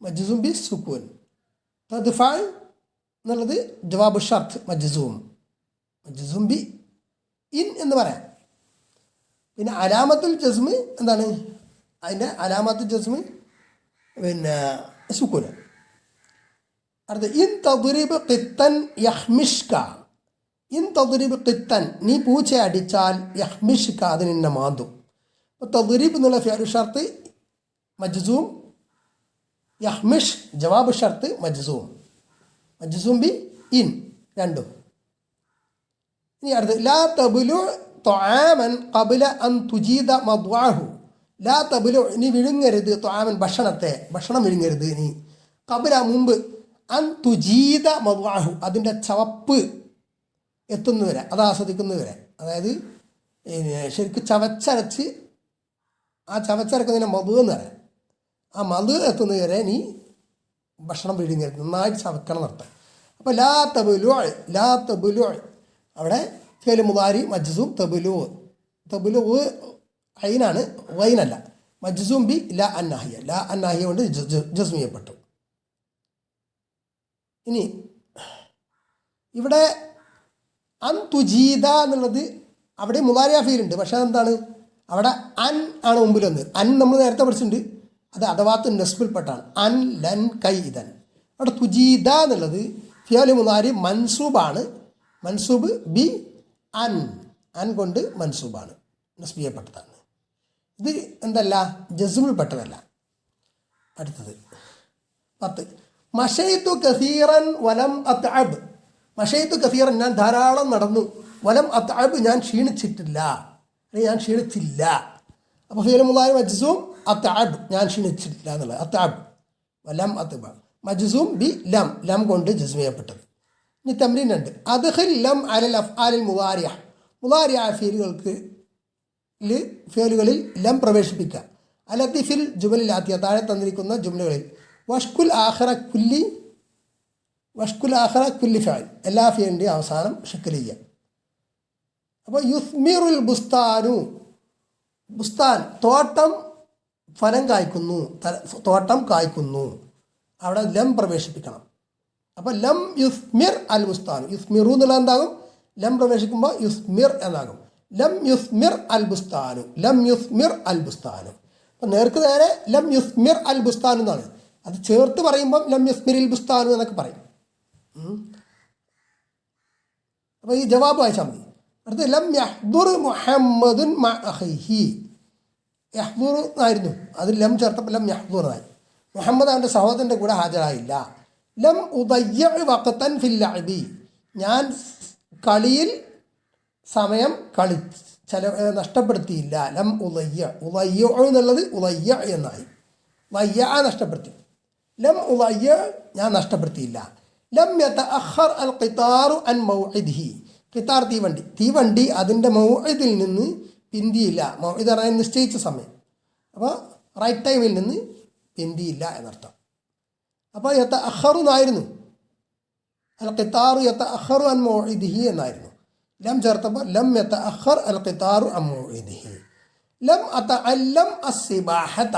മജ്സൂം ബി സുക്കൂൻ. തദ്ഫഅ എന്നുള്ളത് ജവാബ് ഷർത്ത് മജ്സൂം, മജ്സൂം ബി ഇൻ എന്ന് പറയാം. പിന്നെ അലാമത്തുൽ ജസ്മ് എന്താണ്? അതിൻ്റെ അലാമത്തുൽ ജസ്മ് പിന്നെ സുക്കൂന്. അടുത്ത ഇൻ തദ്രിബ് ഖിത്തൻ യഹ്മിഷ്ക. ഇൻ തദ്രിബ് ഖിത്തൻ, നീ പൂച്ച അടിച്ചാൽ യഹ്മിഷ്ക, അത് നിന്നെ മാന്തും. അപ്പോൾ തദ്രിബ് എന്നുള്ള ഫിഅലു ഷർത്ത് മജ്സൂം, യഹ്മിഷ് ജവാബ് ഷർത്ത് മജ്സൂം. മജ്സൂം ബി ഇൻ രണ്ടും. ഇനി അടുത്ത് ലാ തബ്ലു ത്വആമൻ ഖബ്ല അൻ തുജീദ മദ്വഅഹു. ലാ തബ്ലു, നീ വിഴുങ്ങരുത്, ത്വആമൻ ഭക്ഷണത്തെ, ഭക്ഷണം വിഴുങ്ങരുത് നീ, ഖബ്ല മുമ്പ്, അൻ തുജീദ മദ്വഅഹു, അതിൻ്റെ ചവപ്പ് എത്തുന്നതുവരെ, അത് ആസ്വദിക്കുന്നതുവരെ. അതായത് ശരിക്കും ചവച്ചരച്ച്, ആ ചവച്ചരക്കുന്നതിനെ മധു എന്ന് പറയാം. ആ മധു എത്തുന്നതുവരെ നീ ഭക്ഷണം വിഴുങ്ങരുത്, നന്നായിട്ട് ചവക്കണം നടത്താം. അപ്പോൾ ലാ തബ്ലു, ലാ തബ്ലു അവിടെ ഫിഅൽ മുദാരി മജ്സൂം, തബ്ലു, തബ്ലു ഐനാണ്, വൈനല്ല. മജ്സൂം ബി ലാ അന്നാഹിയ, ലാ അന്നാഹിയ കൊണ്ട് ജസ്മ് ചെയ്യപ്പെട്ടു. ഇനി ഇവിടെ അൻ തുജീദ എന്നുള്ളത് അവിടെ മുദാരിഅ ഫീലുണ്ട്, പക്ഷേ അതെന്താണ്? അവിടെ അൻ ആണ് മുമ്പിൽ വന്നത്. അൻ നമ്മൾ നേരത്തെ പഠിച്ചിട്ടുണ്ട്, അത് അഥവാത്ത് നെസ്ബിൽപ്പെട്ടാണ്. അൻ ലൻ കൈ ഇതൻ. അവിടെ തുജീദ എന്നുള്ളത് ഫിഅൽ മുദാരി മൻസൂബാണ്, മൻസൂബ് ബി അൻ, അൻ കൊണ്ട് മൻസൂബാണ്, നസ്ബ് ചെയ്യപ്പെട്ടതാണ്. ഇത് എന്തല്ല, ജസ്മിൽപ്പെട്ടതല്ല. അടുത്തത് 10 മഷൈതു കസീറൻ വലം അത്അബ്. മഷൈതു കസീറൻ, ഞാൻ ധാരാളം നടന്നു, വലം അത്അബ്, ഞാൻ ക്ഷീണിച്ചിട്ടില്ല, അല്ലെങ്കിൽ ഞാൻ ക്ഷീണിച്ചില്ല. അപ്പോൾ ഫിഅൽ മുദാരി മജ്സൂം അത്അബ്, ഞാൻ ക്ഷീണിച്ചിട്ടില്ല എന്നുള്ളത്, അത്അബ്. വലം അത്അബ് മജ്സൂം ബി ലം, ലം കൊണ്ട് ജസ്മ് ചെയ്യപ്പെട്ടത്. ഇനി തംരീൻ 2, അദ്ഖിൽ ലം അലൽ അഫ്ആലിൽ മുദാരിഅ. മുദാരിഅ ഫിഅലുകളിൽ ലം പ്രവേശിപ്പിക്കുക. അലത്തി ഫിൽ ജുമലിൽ ആത്തിയ, താഴെ തന്നിരിക്കുന്ന ജുംലകളിൽ. വഷ്കുൽ ആഖിറ കുല്ലി, വഷ്കുൽ ആഖിറ കുല്ലി ഫിഅൽ, എല്ലാ ഫിഅലിൻ്റെയും അവസാനം ഷക്കൽ ചെയ്യുക. അപ്പോൾ യുസ്മിറുൽ ബുസ്താനു, ബുസ്താൻ തോട്ടം, ഫലം കായ്ക്കുന്നു, തോട്ടം കായ്ക്കുന്നു, അവിടെ ലം പ്രവേശിപ്പിക്കണം. അപ്പോൾ ലം യുസ്മിർ അൽ ബുസ്താനു, യുസ്മിറു എന്നുള്ള എന്താകും? ലം പ്രവേശിക്കുമ്പോൾ യുസ്മിർ എന്നാകും. ലം യുസ്മിർ അൽ ബുസ്താനു, ലം യുസ്മിർ അൽ ബുസ്താനു. അപ്പം നേർക്ക് നേരെ ലം യുസ്മിർ അൽ ബുസ്താനു എന്നാണ്. അത് ചേർത്ത് പറയുമ്പം ലം യുസ്മിറിൽ ബുസ്താനു എന്നൊക്കെ പറയും. അപ്പോൾ ഈ ജവാബ് വായിച്ചാൽ മതി. അടുത്ത് ലം യഹ്ദുർ മുഹമ്മദുൻ മഅ അഖീഹി. യഹ്ദുർ ആയിരുന്നു, അത് ലം ചേർത്തപ്പോൾ ലം യഹ്ദുർ ആയി. മുഹമ്മദ് അവൻ്റെ സഹോദരൻ്റെ കൂടെ ഹാജരായില്ല. ലം ഉദയ്യ വഖതൻ ഫിൽ ലഅബി, ഞാൻ കളിയിൽ സമയം നഷ്ടപ്പെടുത്തിയില്ല. ലം ഉദയ്യ, ഉദയ്യ എന്നുള്ളത് ഉദയ്യ എന്നായി, വയ്യ നഷ്ടപ്പെടുത്തി. ലം ഉദയ്യ, ഞാൻ നഷ്ടപ്പെടുത്തിയില്ല. ലം യതഅഖർ അൽ ഖിതാറു അൻ മൗഇദിഹി. ഖിതാർ തീവണ്ടി, തീവണ്ടി അതിൻ്റെ മൗഇദിൽ നിന്ന് പിന്തിയില്ല. മൗഇദ് പറഞ്ഞാൽ നിശ്ചയിച്ച സമയം, അപ്പോൾ റൈറ്റ് ടൈമിൽ നിന്ന് പിന്തിയില്ല എന്നർത്ഥം. അപ്പോൾ യതഅഖറു എന്നായിരുന്നു, അൽ ഖിതാറു യതഅഖറു അൻ മൗഇദിഹി എന്നായിരുന്നു. ലം ചേർത്തപ്പോൾ ലം യതഅഖർ അൽ ഖിതാറു അൻ മൗഇദിഹി. ലം അതഅല്ലം അസ്സിബാഹത,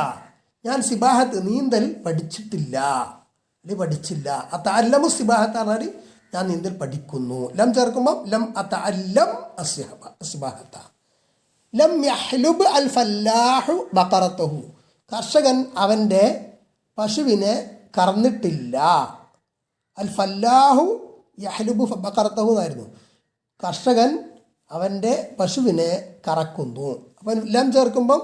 ഞാൻ സിബാഹത്ത് നീന്തൽ പഠിച്ചിട്ടില്ല, അല്ലെങ്കിൽ പഠിച്ചില്ല. അതഅല്ലമു സിബാഹത്ത പറഞ്ഞാൽ ഞാൻ നീന്തൽ പഠിക്കുന്നു. ലം ചേർക്കുമ്പോൾ ലം അതഅല്ലം അസ്സിബാഹത്ത. ലം യഹ്ലുബ് അൽ ഫല്ലാഹു ബഖറതഹു, കർഷകൻ അവൻ്റെ പശുവിനെ കറന്നിട്ടില്ല. അൽ ഫല്ലാഹു യഹ്ലുബു ബഖറതഹു എന്നായിരുന്നു. കർഷകൻ അവൻ്റെ പശുവിനെ കറക്കുന്നു. അപ്പം ലം ചേർക്കുമ്പം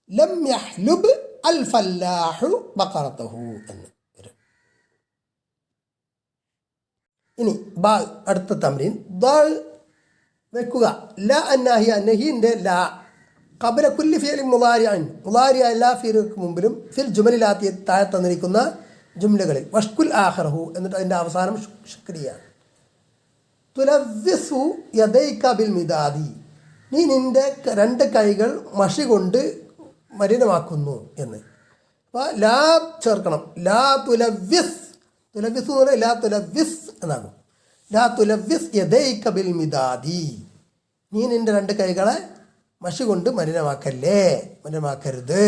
ലം യഹ്ലുബ് അൽ ഫല്ലാഹു ബഖറതഹു എന്ന് വരും. ഇനി ബാ, അടുത്ത തംരീൻ. ദാൽ വെക്കുക, ല അന്നാഹിയ, നഹീൻ്റെ ല, ഖബ്ല കുല്ലി ഫിഅലിൻ മുദാരിഅൻ, മുദാരിഅ എല്ലാ ഫിഅലുകൾക്ക് മുമ്പിലും, ഫിൽ ജുമലിലാത്തി താഴെ തന്നിരിക്കുന്ന ജുംലകളിൽ. വഷ്കുൽ ആഖിറഹു, എന്നിട്ട് അതിൻ്റെ അവസാനം ശുക്രിയാണ്. തുലവ്വിസു യദൈക ബിൽ മിദാദി, നീ നിൻ്റെ 2 കൈകൾ മഷി കൊണ്ട് മലിനമാക്കുന്നു എന്ന്. അപ്പോൾ ലാ ചേർക്കണം. ലാ തുലവ്വിസ്, തുലവ്വിസു എന്ന് പറഞ്ഞാൽ ലാ തുലവ്വിസ് എന്നാകും. ലാ തുലവ്വിസ് യദൈക ബിൽ മിദാദി, നീ നിൻ്റെ 2 കൈകളെ മഷി കൊണ്ട് മലിനമാക്കല്ലേ, മലിനമാക്കരുത്.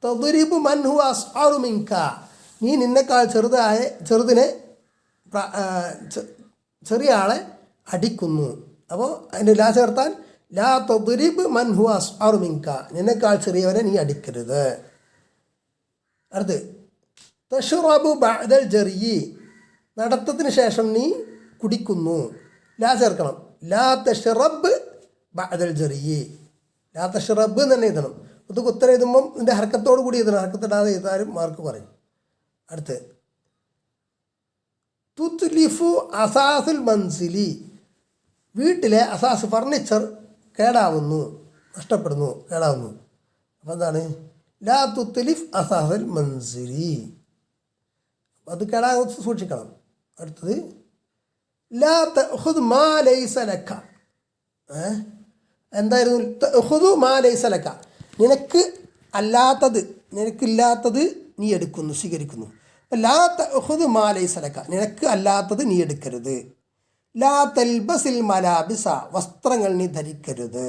തദ്രിബു മൻ ഹുവ അസ്അറു മിൻക, നീ നിന്നെക്കാൾ ചെറുതിനെ ചെറിയ ആളെ അടിക്കുന്നു. അപ്പോൾ അതിൻ്റെ ലാ ചേർത്താൽ ലാ തദ്രിബ് മൻ ഹുവ അസ്അറു മിൻക, നിനക്കാൾ ചെറിയവനെ നീ അടിക്കരുത്. അടുത്ത് തഷ്റബു ബഅദൽ ജർയി, നടത്തത്തിന് ശേഷം നീ കുടിക്കുന്നു. ലാ ചേർക്കണം. ലാ തഷ്റബ് ബഅദൽ ജർയി, ലാ തഷ്റബ് എന്ന് തന്നെ എഴുതണം. ഇത് ഉത്തരം എഴുതുമ്പം ഇതിൻ്റെ ഹർക്കത്തോട് കൂടി എഴുതണം. ഹർക്കത്തിടാതെ എഴുതാനും മാർക്ക് പറയും. അടുത്ത് തുത്ലിഫു അസാസുൽ മൻസിലി, വീട്ടിലെ അസാസ് ഫർണിച്ചർ കേടാവുന്നു, നഷ്ടപ്പെടുന്നു, കേടാവുന്നു. അപ്പോൾ എന്താണ്? ലാ തുത്ലിഫ് അസാസുൽ മൻസിലി, അത് കേടാകും, സൂക്ഷിക്കണം. അടുത്തത് ലാ തഖുദ് മാ ലൈസ ലക, എന്തായിരുന്നു? തഖുദു മാ ലൈസ ലക, നിനക്ക് അല്ലാത്തത്, നിനക്കില്ലാത്തത് നീ എടുക്കുന്നു, സ്വീകരിക്കുന്നു. ലാ തഖുദു മാ ലൈസ ലക, നിനക്ക് അല്ലാത്തത് നീ എടുക്കരുത്. ലാ തൽബസിൽ മലാബിസ, വസ്ത്രങ്ങൾ നീ ധരിക്കരുത്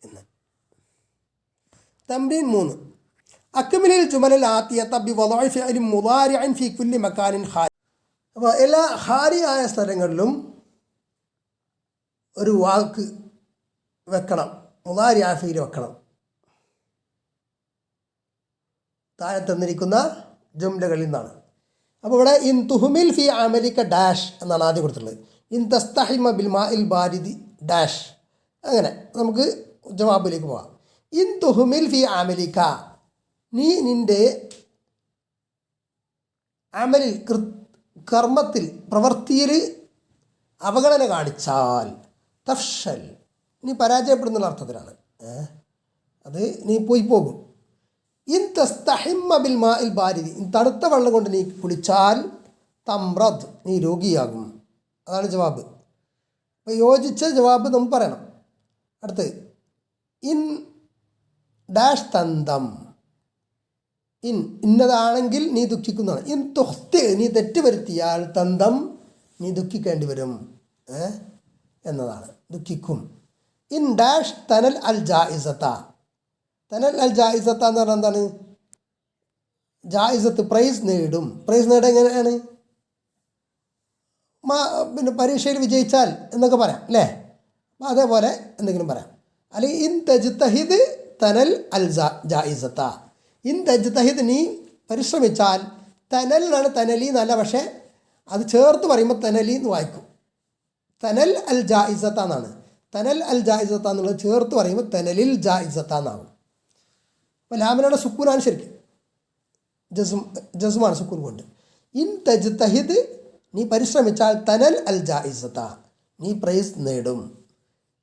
എന്ന്. തംരീൻ 3. അക്മിലിൽ ജുമലൽ ആതിയത ബിവളഇ ഫിഅലിൻ മുദാരിഇൻ ഫി കുല്ലി മകാനിൻ ഖാരി. അപ്പോൾ എല്ലാ ഖാരിയായ സ്ഥലങ്ങളിലും ഒരു വാക്ക് വെക്കണം, മുദാരി ആഫിയിൽ വെക്കണം. താഴെ തന്നിരിക്കുന്ന ജുംലകളിൽ നിന്നാണ്. അപ്പോൾ ഇവിടെ ഇൻ തുഹ്മിൽ ഫി അമലിക ഡാഷ് എന്നാണ് ആദ്യം കൊടുത്തിട്ടുള്ളത്. ഇൻ തസ്തഹിമ ബിൽ മാഇൽ ബാരിദി ഡാഷ്. അങ്ങനെ നമുക്ക് ജവാബിലേക്ക് പോകാം. ഇൻ തുഹ്മിൽ ഫി അമലിക, നീ നിൻ്റെ അമലിൽ കർമ്മത്തിൽ പ്രവൃത്തിയിൽ അവഗണന കാണിച്ചാൽ തഫ്ഷൽ, നീ പരാജയപ്പെടുന്നുള്ള അർത്ഥത്തിലാണ്. അത് നീ പോയി പോകും. ഇൻ തസ്തഹിമ ബിൽ മാഇൽ ബാരിദി, തണുത്ത വെള്ളം കൊണ്ട് നീ കുളിച്ചാൽ തംറദ്, നീ രോഗിയാകും. അതാണ് ജവാബ്. അപ്പോൾ യോജിച്ച ജവാബ് നമുക്ക് പറയണം. അടുത്ത് ഇൻ ഡാഷ് തന്തം, ഇന്നതാണെങ്കിൽ നീ ദുഃഖിക്കുന്നതാണ്. ഇൻ തുഹ്തി, നീ തെറ്റ് വരുത്തിയാൽ തന്തം, നീ ദുഃഖിക്കേണ്ടി വരും എന്നതാണ്, ദുഃഖിക്കും. ഇൻ ഡാഷ് തനൽ അൽ ജായിസത്ത, തനൽ അൽ ജായിസത്ത എന്ന് പറഞ്ഞാൽ എന്താണ്? ജായിസത്ത്, പ്രൈസ് നേടും. പ്രൈസ് നേടാൻ എങ്ങനെയാണ്? പിന്നെ പരീക്ഷയിൽ വിജയിച്ചാൽ എന്നൊക്കെ പറയാം അല്ലേ? അതേപോലെ എന്തെങ്കിലും പറയാം. അല്ലെങ്കിൽ ഇൻ തജ്തഹിദ് തനൽ അൽ ജായിസത്ത, ഇൻ തജ്തഹിദ്, നീ പരിശ്രമിച്ചാൽ, തനലിനാണ് തനലി എന്നല്ല, പക്ഷേ അത് ചേർത്ത് പറയുമ്പോൾ തനലി എന്ന് വായിക്കും. തനൽ അൽ ജായിസത്ത എന്നാണ്. തനൽ അൽ ജായിസത്ത എന്നുള്ളത് ചേർത്ത് പറയുമ്പോൾ തനലിൽ ജായിസത്ത എന്നാകും. അപ്പോൾ ലാമിനയുടെ സുക്കൂനാണ് ശരിക്കും, ജസ്മാണ് സുക്കൂൻ കൊണ്ട്. ഇൻ തജ്തഹിദ്, നീ പരിശ്രമിച്ചാൽ, തനൽ അൽ ജായിസത്ത, നീ പ്രൈസ് നേടും.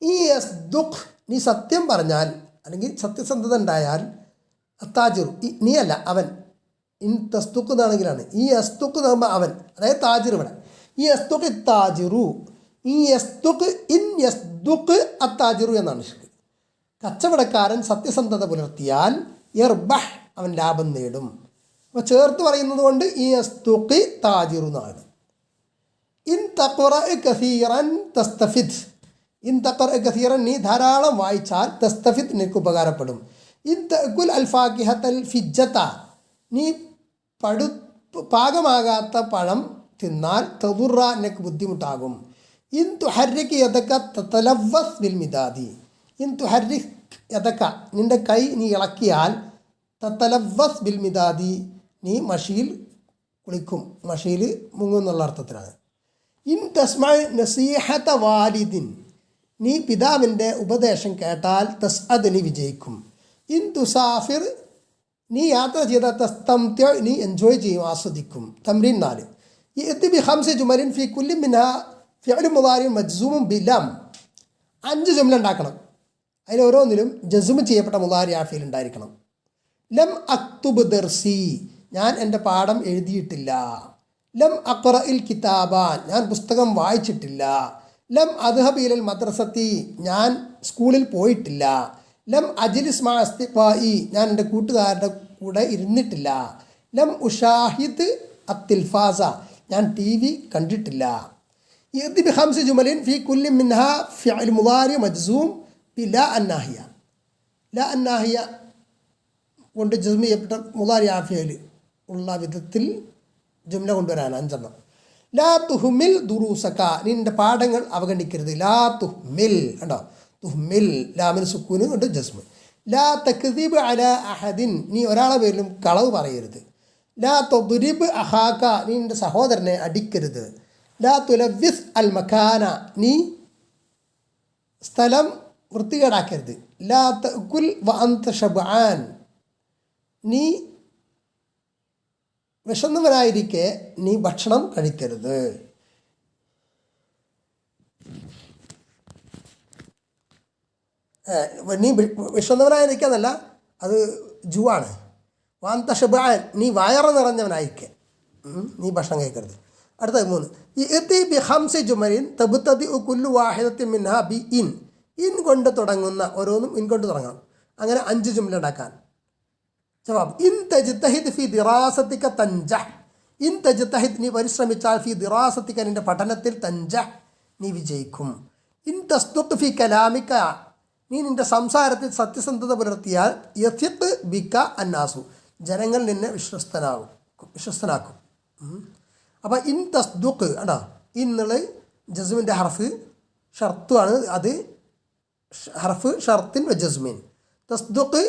ഈ യസ്ദുഖ്, നീ സത്യം പറഞ്ഞാൽ അല്ലെങ്കിൽ സത്യസന്ധത ഉണ്ടായാൽ, അത്താജിറു, നീ അല്ല അവൻ. ഇൻ തസ്തുക്ക് എന്നാണെങ്കിലാണ്. ഈ യസ്തുക്ക് എന്നാകുമ്പോൾ അവൻ, അതായത് താജിർ. ഇവിടെ ഈ യസ്തുക്ക് താജിറു, ഈ യസ്തുക്ക് ഇൻ യസ്ദുക്ക് അത്താജിറു എന്നാണ് ശരിക്കും. കച്ചവടക്കാരൻ സത്യസന്ധത പുലർത്തിയാൽ യർബഹ്, അവൻ ലാഭം നേടും. അപ്പോൾ ചേർത്ത് പറയുന്നത് കൊണ്ട് ഈ യസ്തുക്ക് താജിറു എന്നാണ്. ഇൻ തഖ്റഅ കസീറൻ തസ്തഫിദ്, ഇൻ തഖ്റഅ കസീറൻ, നീ ധാരാളം വായിച്ചാൽ, തസ്തഫിദ്, നിനക്ക് ഉപകാരപ്പെടും. ഇൻ തഅകുൽ അൽ ഫാകിഹത്തൽ ഫിജ്ജത, നീ പാകമാകാത്ത പഴം തിന്നാൽ, തദുറ, നിനക്ക് ബുദ്ധിമുട്ടാകും. ഇൻ തുഹർരിക് യദക തതലവ്വസ് ബിൽ മിദാദി, ഇൻ തുഹർരിക് യദക, നിൻ്റെ കൈ നീ ഇളക്കിയാൽ, തതലവ്വസ് ബിൽ മിദാദി, നീ മഷിയിൽ കുളിക്കും, മഷിയിൽ മുങ്ങും എന്നുള്ള അർത്ഥത്തിലാണ്. ഇൻ തസ്മഅ നസീഹത വാലിദിൻ, നീ പിതാവിൻ്റെ ഉപദേശം കേട്ടാൽ, തസ്അദ്, നീ വിജയിക്കും. ഇൻ തുസാഫിർ, നീ യാത്ര ചെയ്ത, തസ്തംത്യ, നീ എൻജോയ് ചെയ്യും, ആസ്വദിക്കും. തംരീൻ 4. യഅതി ബി ഖംസി ജുമലിൻ ഫി കുല്ലി മിൻഹാ ഫിഅലു മുദാരി മജ്സൂമുൻ ബിലം, 5 ജുംല ഉണ്ടാക്കണം. അതിൽ ഓരോന്നിലും ജസ്മ് ചെയ്യപ്പെട്ട മുദാരി ആഫിയിൽ ഉണ്ടായിരിക്കണം. ലം അക്തുബ് ദർസി, ഞാൻ എൻ്റെ പാഠം എഴുതിയിട്ടില്ല. ലം അഖ്റഇൽ കിതാബ, ഞാൻ പുസ്തകം വായിച്ചിട്ടില്ല. ലം അദ്ഹബ് ഇലൽ മദ്രസത്തി, ഞാൻ സ്കൂളിൽ പോയിട്ടില്ല. ലം അജ്ലിസ് മഅ അസ്തിഖാഇ, ഞാൻ എൻ്റെ കൂട്ടുകാരുടെ കൂടെ ഇരുന്നിട്ടില്ല. ലം ഉഷാഹിദ് അത്തിൽഫാസ, ഞാൻ TV കണ്ടിട്ടില്ല. യഅതി ബി ഖംസി ജുമലിൻ ഫി കുല്ലി മിൻഹാ ഫിഅൽ മുദാരി മജ്സൂം ബി ലാ അന്നാഹിയ, ലാ അന്നാഹിയ കൊണ്ട് ജസ്മ് ചെയ്യപ്പെട്ട മുദാരി ആഫിയയിൽ ഉള്ള വിധത്തിൽ ജുംല കൊണ്ടുവരാനാണ് 5 ലാ തുഹ്മിൽ ദുറൂസക, നിൻ്റെ പാഠങ്ങൾ അവഗണിക്കരുത്. ലാ തുഹ്മിൽ, കണ്ടോ, തുഹ്മിൽ ലാമിന് സുക്കൂന് കൊണ്ട് ജസ്മ്. ലാ തക്ദിബ് അലാ അഹദിൻ, നീ ഒരാളെ പേരിലും കളവ് പറയരുത്. ലാ തുദ്രിബ് അഹാക, നീ നിൻ്റെ സഹോദരനെ അടിക്കരുത്. ലാ തുലവ്വിസ് അൽ മക്കാന, നീ സ്ഥലം വൃത്തികേടാക്കരുത്. ലാ തഅകുൽ വ അൻത ശബ്ആൻ, നീ വിശന്നവനായിരിക്കെ നീ ഭക്ഷണം കഴിക്കരുത്. നീ വിശന്നവനായിരിക്കാന്നല്ല, അത് ജുവാണ്. വാന്ത ഷബാൻ, നീ വയറ് നിറഞ്ഞവനായിരിക്കെ നീ ഭക്ഷണം കഴിക്കരുത്. അടുത്ത 3, ഇഅ്തി ബി ഖംസി ജുമലിൻ തബ്തദി കുല്ലു വാഹിദത്തിൻ മിൻഹാ ബി ഇൻ, ഇൻ കൊണ്ട് തുടങ്ങുന്ന ഓരോന്നും ഇൻ കൊണ്ട് തുടങ്ങണം. അങ്ങനെ 5 ജുംല ഉണ്ടാക്കാൻ. ജവാബ്, ഇൻ തജ്തഹിദ് ഫി ദിറാസതിക തൻജഹ്, ഇൻ തജ്തഹിദ്, നീ പരിശ്രമിച്ചാൽ, ഫി ദിറാസതിക, നിൻ്റെ പഠനത്തിൽ, തൻജഹ്, നീ വിജയിക്കും. ഇൻ തസ്ദുഖ് ഫി കലാമിക, നീ നിൻ്റെ സംസാരത്തിൽ സത്യസന്ധത പുലർത്തിയാൽ, യസിഖ് ബിക അന്നാസു, ജനങ്ങൾ നിന്നെ വിശ്വസ്തനാക്കും. അപ്പോൾ ഇൻ തസ്ദുഖ് ആണോ, ഇന്നുള്ളത് ജസ്മിൻ്റെ ഹർഫ് ഷർത്തുമാണ്, അത് ഹർഫ് ഷർത്തിൻ വ ജസ്മിൻ. തസ്ദുഖ്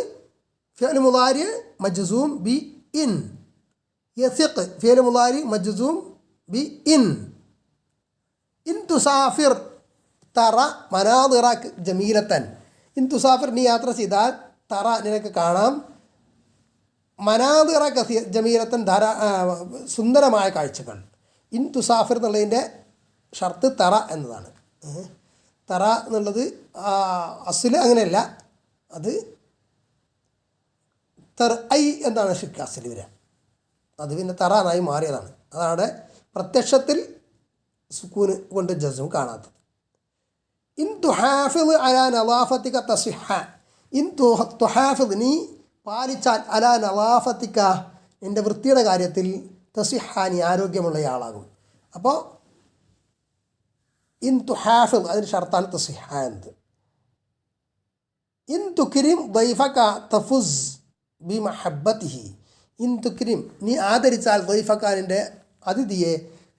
ഫിഅൽ മുളാരി മജ്സൂം ബി ഇൻ, യസിഖ് ഫിഅൽ മുളാരി മജ്സൂം ബി ഇൻ. ഇൻ തുസാഫിർ തറ മനാദിറ ജമീലത്തൻ, ഇൻ തുസാഫിർ, നീ യാത്ര ചെയ്താൽ, തറ, നിനക്ക് കാണാം, മനാദിറ ജമീലത്തൻ, സുന്ദരമായ കാഴ്ചകൾ. ഇൻ തുസാഫിർ എന്നുള്ളതിൻ്റെ ഷർത്ത് തറ എന്നതാണ്. തറ എന്നുള്ളത് അസ്ല് അങ്ങനെയല്ല, അത് ഐ എന്താണ് ശരിക്കും അസ്ല് വരിക, അത് പിന്നെ തറ എന്നായി മാറിയതാണ്. അതാണ് പ്രത്യക്ഷത്തിൽ സുക്കൂന് കൊണ്ട് ജസ്മ് കാണാത്തത്. ഇൻ തുഹാഫിദ് അലാ നളാഫത്തിക തസിഹ, ഇൻ തുഹാഫിദ്, നീ പാലിച്ചാൽ, അലാ നളാഫത്തിക, നിൻ്റെ വൃത്തിയുടെ കാര്യത്തിൽ, തസിഹ, നീ ആരോഗ്യമുള്ളയാളാകും. അപ്പോൾ ഇൻ തുഹാഫിദ് അതിന് ഷർത്താണ് തസിഹ എന്നത്. ഇൻ തുക്രിം ദൈഫക തഫുസ് ബി മഹബ്ബത്തിഹി, ഇൻ തുക്രിം, നീ ആദരിച്ചാൽ, ദൈഫക, നിൻ്റെ അതിഥിയെ,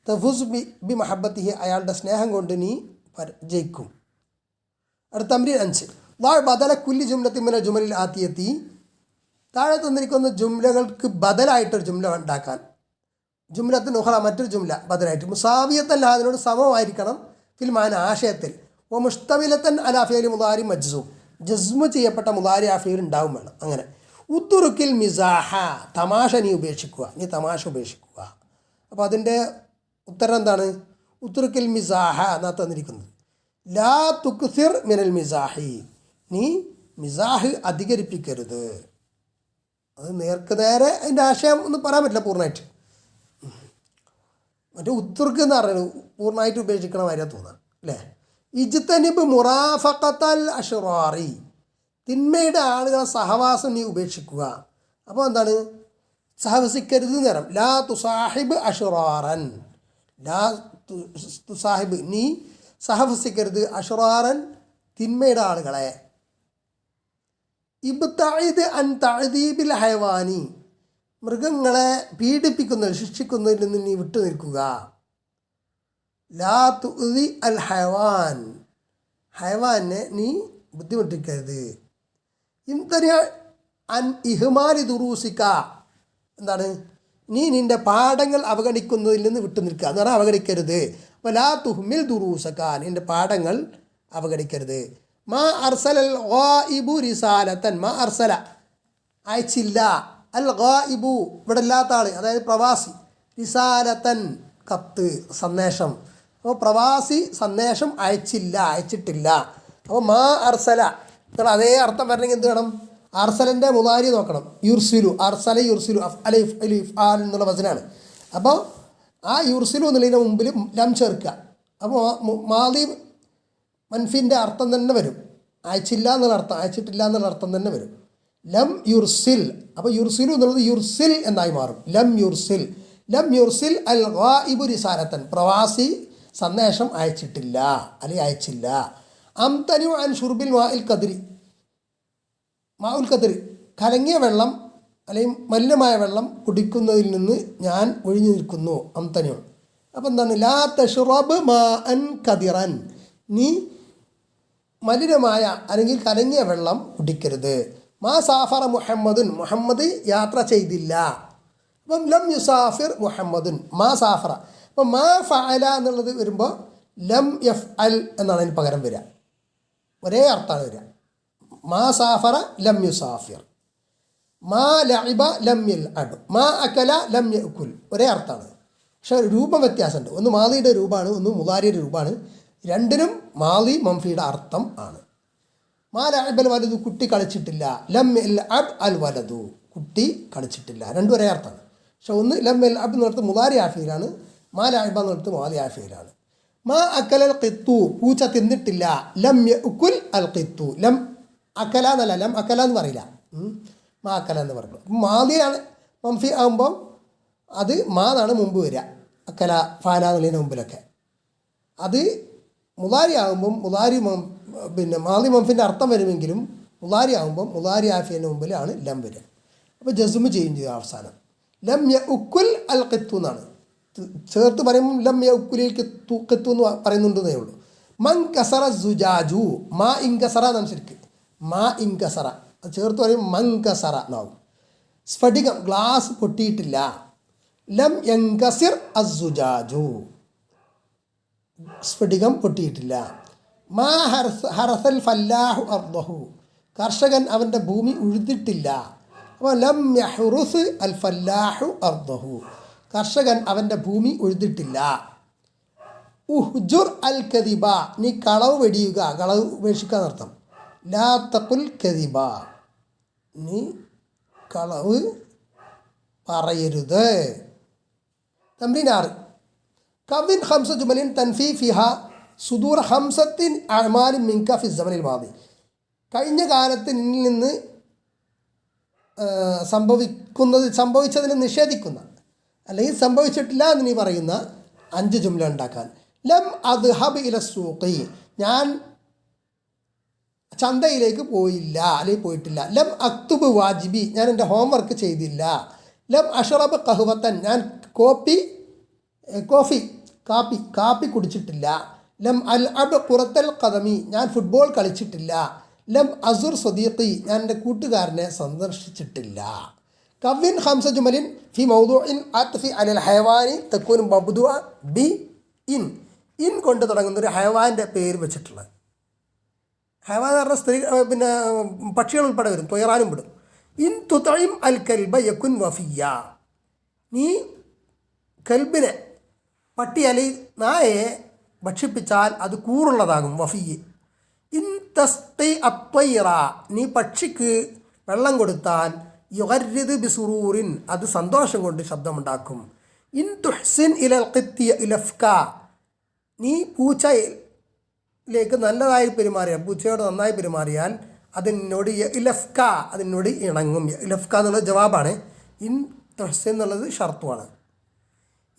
തഫുസ് ബി മഹബ്ബത്തിഹി, അയാളുടെ സ്നേഹം കൊണ്ട് നീ ജയിക്കും. അടുത്ത തംരീൻ 5, വാ ബദല കുല്ലി ജുംലത്തി മിനൽ ജുമലിൽ ആത്തിയത്തി, താഴെ തന്നിരിക്കുന്ന ജുംലകൾക്ക് ബദലായിട്ടൊരു ജുംല ഉണ്ടാക്കാൻ. ജുംലത്തിന് ഉഖറ, മറ്റൊരു ജുംല ബദലായിട്ട്, മുസാവിയത്തല്ല, അതിനോട് സമമായിരിക്കണം, ഫിൽ മാന, ആശയത്തിൽ, ഓ മുഷ്തമിലത്തൻ അലാ ഫിഅലി മുദാരി മജ്സൂം, ജസ്മു ചെയ്യപ്പെട്ട മുദാരി ആ ഫിഅൽ ഉണ്ടാവും വേണം. അങ്ങനെ ഉദ്റുക്കിൽ മിസാഹ, തമാശ നീ ഉപേക്ഷിക്കുക, നീ തമാശ ഉപേക്ഷിക്കുക. അപ്പോൾ അതിൻ്റെ ഉത്തരം എന്താണ്? ഉദ്റുക്കിൽ മിസാഹ എന്നാ തന്നിരിക്കുന്നത്. ലാ തുക്സിർ മിനൽ മിസാഹി, നീ മിസാഹ് അധികരിപ്പിക്കരുത്. അത് നേർക്ക് നേരെ അതിൻ്റെ ആശയം ഒന്നും പറയാൻ പറ്റില്ല പൂർണ്ണമായിട്ട്. മറ്റേ ഉത്തുർക്ക് എന്ന് പറയുന്നത് പൂർണ്ണമായിട്ട് ഉപേക്ഷിക്കണ മാതിരിയാണ് തോന്നുക അല്ലേ. ഇജ്തനിബ് മുറാഫഖത്തൽ അഷ്റാറി, തിന്മയുടെ ആളുകളെ സഹവാസം നീ ഉപേക്ഷിക്കുക. അപ്പോൾ എന്താണ്? സഹവസിക്കരുത് നേരം. ലാ തുസാഹിബ് അഷ്റാറൻ, ലാ തുസാഹിബ്, നീ സഹവസിക്കരുത്, അഷ്റാറൻ, തിന്മയുടെ ആളുകളെ. ഇബ്തഇദ് അൻ തഅദീബിൽ ഹയവാനി, മൃഗങ്ങളെ പീഡിപ്പിക്കുന്നതിൽ ശിക്ഷിക്കുന്നതിൽ നിന്ന് നീ വിട്ടു നിൽക്കുക. ലാ തുഅദി അൽ ഹയവാൻ, ഹയവാനെ നീ ബുദ്ധിമുട്ടിക്കരുത്. ഇംതനി അൻ ഇഹ്മാലി ദുറൂസിക, എന്താണ്? നീ നിൻ്റെ പാഠങ്ങൾ അവഗണിക്കുന്നതിൽ നിന്ന് വിട്ടു നിൽക്കുക എന്ന് പറഞ്ഞാൽ അവഗണിക്കരുത്. അപ്പോൾ ലാ തുഹ്മിൽ ദുറൂസക, നിൻ്റെ പാഠങ്ങൾ അവഗണിക്കരുത്. മാ അർസലൽ ഗായിബു റിസാലത്തൻ, മാ അർസല, അയച്ചില്ല, അൽ ഗായിബു, ഇവിടെ ഇല്ലാത്ത ആൾ, അതായത് പ്രവാസി, റിസാലത്തൻ, കത്ത്, സന്ദേശം. അപ്പോൾ പ്രവാസി സന്ദേശം അയച്ചില്ല, അയച്ചിട്ടില്ല. അപ്പോൾ മാ അർസല, നിങ്ങൾ അതേ അർത്ഥം വരണമെങ്കിൽ എന്ത് വേണം? അർസലൻ്റെ മുദാരി നോക്കണം. യുർസിലു, അർസല യുർസിലു, അലിഫ് അലിഫ് ആൽ എന്നുള്ള വചനാണ്. അപ്പോൾ ആ യുർസിലു എന്നുള്ളതിൻ്റെ മുമ്പിൽ ലം ചേർക്കുക. അപ്പോൾ മാദി മൻഫിൻ്റെ അർത്ഥം തന്നെ വരും. അയച്ചില്ല എന്നുള്ള അർത്ഥം, അയച്ചിട്ടില്ല എന്നുള്ള അർത്ഥം തന്നെ വരും. ലം യുർസിൽ, അപ്പോൾ യുർസിലു എന്നുള്ളത് യുർസിൽ എന്നായി മാറും. ലം യുർസിൽ, ലം യുർസിൽ അൽ ഗായിബു റിസാലത്തൻ, പ്രവാസി സന്ദേശം അയച്ചിട്ടില്ല അല്ലെങ്കിൽ അയച്ചില്ല. അംതനു അൻ ഷുർബിൽ മാഇൽ ഖദ്രി, മാഉൽ ഖദ്രി, കലങ്ങിയ വെള്ളം അല്ലെങ്കിൽ മലിനമായ വെള്ളം കുടിക്കുന്നതിൽ നിന്ന് ഞാൻ ഒഴിഞ്ഞു നിൽക്കുന്നു. അംതനു, അപ്പോൾ എന്താണ്? ലാ തഷ്റബ് മാ അൻ ഖദിറൻ, നീ മലിനമായ അല്ലെങ്കിൽ കലങ്ങിയ വെള്ളം കുടിക്കരുത്. മാ സാഫറ മുഹമ്മദുൻ, മുഹമ്മദ് യാത്ര ചെയ്തില്ല. അപ്പം ലം യുസാഫിർ മുഹമ്മദുൻ മാ സാഫറ. അപ്പം മാ ഫഅല എന്നുള്ളത് വരുമ്പോൾ ലം യഫ് അൽ എന്നാണ് അതിന് പകരം വരിക. ഒരേ അർത്ഥമാണ് വരിക. മാ സാഫറ ലം യുസാഫിർ, മാ ലഇബ ലം യൽഅബ്, മാ അകല ലം യഅകുൽ, ഒരേ അർത്ഥമാണ്. പക്ഷേ രൂപം വ്യത്യാസമുണ്ട്. ഒന്ന് മാലിയുടെ രൂപമാണ്, ഒന്ന് മുലാരിയുടെ രൂപമാണ്. രണ്ടിനും മാലി മംഫിയുടെ അർത്ഥം ആണ്. മാ ലഅബൽ വലതു, കുട്ടി കളിച്ചിട്ടില്ല. ലം യൽഅബ് അൽ വലതു, കുട്ടി കളിച്ചിട്ടില്ല. രണ്ടും ഒരേ അർത്ഥമാണ്. പക്ഷെ ഒന്ന് ലം യൽഅബ് എന്നിടത്ത് മുലാരി ആഫിയിലാണ്, മാ ലഅബ എന്നിടത്ത് മാലി ആഫിയിലാണ്. മാ അക്കൽ അൽ ഖിത്തു, പൂച്ച തിന്നിട്ടില്ല. ലം യഅകുൽ അൽ ഖിത്തു, ലം അക്കല എന്നല്ല, ലം അക്കല എന്ന് പറയില്ല, മാ അക്കല എന്ന് പറഞ്ഞു. മാലിയാണ് മംഫി ആകുമ്പം അത് മാന്നാണ് മുമ്പ് വരിക, അക്കല ഫാല എന്നുള്ളതിന് മുമ്പിലൊക്കെ. അത് മുലാരി ആകുമ്പം മുലാരി പിന്നെ മാലി മംഫിൻ്റെ അർത്ഥം വരുമെങ്കിലും മുലാരി ആകുമ്പം മുലാരി ആഫിയൻ്റെ മുമ്പിലാണ് ലം വരിക. അപ്പോൾ ജസ്മ് ചേഞ്ച് ചെയ്യുക അവസാനം. ലം യഅകുൽ അൽ ഖിത്തു എന്നാണ് ചേർത്ത് പറയുമ്പം ലം യഅകുലിൽ ഖിത്തു എന്ന് പറയുന്നുണ്ടെന്നേ ഉള്ളൂ. മൻ കസറ സുജാജു, മാ ഇൻകസറ എന്നാണ് ശരിക്ക്. മാ ഇൻകസറ അത് ചേർത്ത് പറയും മൻ കസറ എന്നാവും. സ്ഫടികം, ഗ്ലാസ് പൊട്ടിയിട്ടില്ല. ലം യൻകസിർ അസുജാജു, സ്ഫടികം പൊട്ടിയിട്ടില്ല. മാ ഹറസൽ ഫല്ലാഹു അർദഹു, കർഷകൻ അവൻ്റെ ഭൂമി ഉഴുതിട്ടില്ല. അപ്പോൾ ലം യഹ്റുസ് അൽ ഫല്ലാഹു അർദഹു, കർഷകൻ അവൻ്റെ ഭൂമി ഉഴുതിട്ടില്ല. ഉഹ്ജുർ അൽ കദിബ, നീ കളവ് വെടിയുക, കളവ് ഉപേക്ഷിക്കുക എന്നർത്ഥം. ലാ തഖുൽ കദിബ, നീ കളവ് പറയരുത്. തംരീൻ 6. കവിൻ ഹംസ ജുമലിൻ തൻഫി ഫിഹ സുദൂർ ഹംസത്തിൻ അഅമാലിൻ മിൻക ഫി സമനിൽ മാദി, കഴിഞ്ഞ കാലത്ത് നിന്നിൽ നിന്ന് സംഭവിച്ചതിനെ നിഷേധിക്കുന്ന അല്ലെങ്കിൽ സംഭവിച്ചിട്ടില്ല എന്ന് നീ പറയുന്ന 5 ജുംല ഉണ്ടാക്കാൻ. ലം അദ്ഹബ് ഇല സൂഖി, ഞാൻ ചന്തയിലേക്ക് പോയില്ല അല്ലെങ്കിൽ പോയിട്ടില്ല. ലം അക്തുബ് വാജിബി, ഞാൻ എൻ്റെ ഹോംവർക്ക് ചെയ്തില്ല. ലം അഷ്റബ് ഖഹ്വത്തൻ, ഞാൻ കാപ്പി കുടിച്ചിട്ടില്ല. ലം അൽ അബ് ഖുറത്തൽ ഖദമി, ഞാൻ ഫുട്ബോൾ കളിച്ചിട്ടില്ല. ലം അസുർ സ്വദീഖി, ഞാൻ എൻ്റെ കൂട്ടുകാരനെ സന്ദർശിച്ചിട്ടില്ല. കവിൻ ഹംസ ജുമലിൻ ഫി മൗദൂഇൻ അത്ഫി അലൽ ഹയവാനി തക്കൂൻ മബ്ദുഅ ബി ഇൻ, ഇൻ കൊണ്ട് തുടങ്ങുന്ന ഒരു ഹയവാൻ്റെ പേര് വെച്ചിട്ടുള്ളത്. ഹയവാൻ എന്ന് പറഞ്ഞാൽ സ്ത്രീ പിന്നെ പക്ഷികൾ ഉൾപ്പെടെ വരും, തൊയറാനും വിടും. ഇൻ തുതഇം അൽ കൽബ യകുൻ വഫിയ, നീ കൽബിനെ, പട്ടി അല്ലെങ്കിൽ നായയെ ഭക്ഷിപ്പിച്ചാൽ അത് കൂറുള്ളതാകും. വഫിയ. ഇൻ തസ്ഖി അത്വയ്റ, നീ പക്ഷിക്ക് വെള്ളം കൊടുത്താൽ യുഗർരിദ് ബിസുറൂറിൻ, അത് സന്തോഷം കൊണ്ട് ശബ്ദമുണ്ടാക്കും. ഇൻ തുഹ്സിൻ ഇലൽ ഖിത്തിയ ഇലഫ്ക, നീ പൂച്ചയിലേക്ക് നല്ലതായി പെരുമാറിയാൽ, പൂച്ചയോട് നന്നായി പെരുമാറിയാൽ അതിനോട് ഇലഫ്ക, അതിനോട് ഇണങ്ങും. ഇലഫ്ക എന്നുള്ളത് ജവാബാണ്. ഇൻ തുഹ്സിൻ എന്നുള്ളത് ഷർത്തുമാണ്.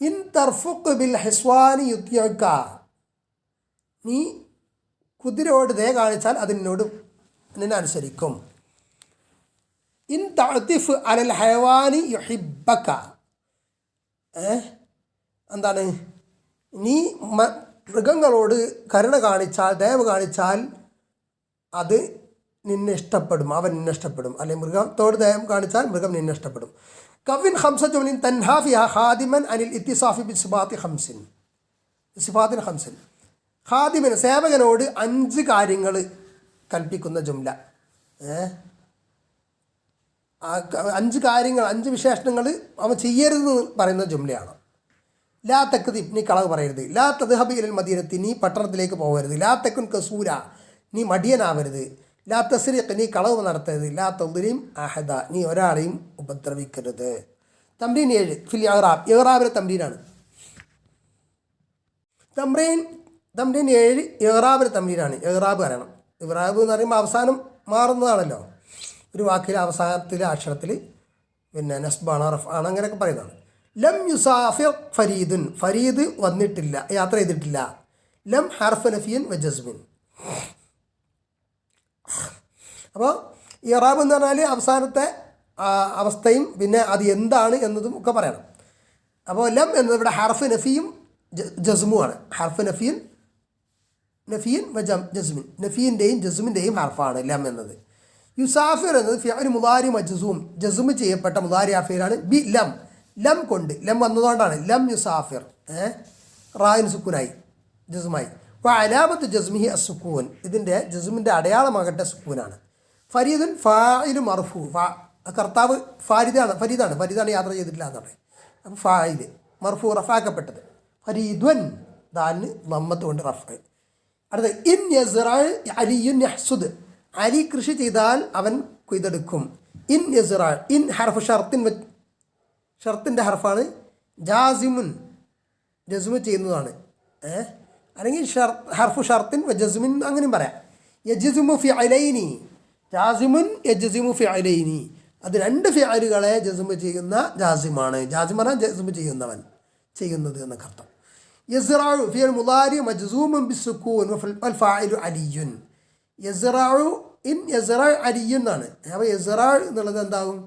ഇൻ തർഫുഖ് ബിൽ ഹിസ്വാനി യുത്യക, നീ കുതിരയോട് ദയ കാണിച്ചാൽ അതിനോട് നിന്നെ അനുസരിക്കും. ഇൻ തഅതിഫ് അലൽ ഹയവാനി യുഹിബ്ബക, എന്താണ്, നീ മൃഗങ്ങളോട് കരുണ കാണിച്ചാൽ, ദയവ് കാണിച്ചാൽ അത് നിന്നെ ഇഷ്ടപ്പെടും, അവൻ നിന്നെ ഇഷ്ടപ്പെടും. അല്ലെങ്കിൽ മൃഗത്തോട് ദയവ് കാണിച്ചാൽ മൃഗം നിന്നെ ഇഷ്ടപ്പെടും. കവിൻ ഹംസ ജുമലിൻ തൻഹാഫിയ ഖാദിമൻ അനിൽ ഇത്തിസാഫി ബി സിഫാത്തി ഖംസിൻ, ഖാദിമൻ സേവകനോട് 5 കാര്യങ്ങൾ കൽപ്പിക്കുന്ന ജുംല. 5 കാര്യങ്ങൾ, 5 വിശേഷണങ്ങൾ അവൻ ചെയ്യരുതെന്ന് പറയുന്ന ജുംലയാണ്. ലാ തക്ദിബ്, നീ കളവ് പറയരുത്. ലാ തദ്ഹബ് ഇലൽ മദീനത്തി, നീ പട്ടണത്തിലേക്ക് പോകരുത്. ലാ തക്കുൻ കസൂല, നീ മടിയനാവരുത്. ലാ തസ്രിഖ്, നീ കളവ് നടത്തരുത്. ലാ തദ്ലിം അഹദ, നീ ഒരാളെയും ഉപദ്രവിക്കരുത്. തംരീൻ 7 ഫിൽ ഇഅ്റാബ്, ഇഅ്റാബിലെ തംരീനാണ്. തംരീൻ 7 ഇഅ്റാബിലെ തംരീനാണ്. ഇഅ്റാബ് പറയണം. ഇഅ്റാബ് എന്ന് പറയുമ്പോൾ അവസാനം മാറുന്നതാണല്ലോ. ഒരു വാക്കിലെ അവസാനത്തിലെ അക്ഷരത്തിൽ പിന്നെ നസ്ബാണ്, റഫ്ആണ്, അങ്ങനെയൊക്കെ പറയുന്നതാണ്. ലം യുസാഫിർ ഫരീദുൻ, ഫരീദ് വന്നിട്ടില്ല, യാത്ര ചെയ്തിട്ടില്ല. ലം ഹർഫ് നഫിയൻ വ ജസ്മിൻ. അപ്പോൾ ഇറാബ് എന്ന് പറഞ്ഞാൽ അവസാനത്തെ അവസ്ഥയും പിന്നെ അത് എന്താണ് എന്നതും ഒക്കെ പറയണം. അപ്പോൾ ലം എന്നത് ഇവിടെ ഹർഫ് നഫിയും ജസ്മുമാണ്. ഹർഫ് നഫിയും നഫിയൻ ജസ്മിൻ, നഫീൻ്റെയും ജസ്മിൻ്റെയും ഹർഫാണ് ലം എന്നത്. യുസാഫിർ എന്നത് ഫിഅൽ മുദാരി മജ്സൂം, ജസ്മ് ചെയ്യപ്പെട്ട മുദാരി ഫിഅലാണ് ബി ലം, ലം കൊണ്ട്, ലം വന്നതുകൊണ്ടാണ് ലം യുസാഫിർ, റായിന് സുക്കൂനായി ജസ്മായി. അപ്പോൾ അലാമത്ത് ജസ്മിഹി അസുക്കൂൻ, ഇതിൻ്റെ ജസ്മിൻ്റെ അടയാളമാകട്ടെ സുക്കൂനാണ്. ഫരീദുൻ ഫായിലു മർഫു, കർത്താവ് ഫരീദാണ് യാത്ര ചെയ്തിട്ടില്ല എന്ന് പറയും. അപ്പോൾ ഫായിൽ മർഫു റഫാക്കപ്പെട്ടത്. ഫരീദ്വൻ ദാലിന് ലമ്മത്ത് കൊണ്ട് റഫ്. അടുത്ത ഇൻ യസ്റഅ അലിയുൻ യഹ്സുദ്, അലി കൃഷി ചെയ്താൽ അവൻ കൊയ്തെടുക്കും. In യസ്റഅ, in ഹർഫ് ഷർത്തിൻ്റെ ഹർഫാണ്. ജാസിമുൻ ജസ്മ് ചെയ്യുന്നതാണ്, അല്ലെങ്കിൽ ഹർഫു ഷർത്തിൻ ജസ്മിൻ അങ്ങനെയും പറയാം. യജ്സിമു ഫിഅലൈനി, ജാസിമുൻ യജ്സിമു ഫിഅലൈനി, അത് രണ്ട് ഫിഅലുകളെ ജസ്മ് ചെയ്യുന്ന ജാസിമാണ്. ജാസിം പറഞ്ഞാൽ ജസ്മ് ചെയ്യുന്നവൻ, ചെയ്യുന്നത് എന്നൊക്കെ അർത്ഥം. യസ്റഉ ഫിഅൽ മുദാരി മജ്സൂമുൻ ബിസ്സുക്കൂൻ വൽ ഫാഇലു അലിയുൻ. യസ്റഉ ഇൻ യസ്റഉ അലിയുൻ എന്നാണ്. അപ്പോൾ യസ്റഉ എന്നുള്ളത് എന്താകും?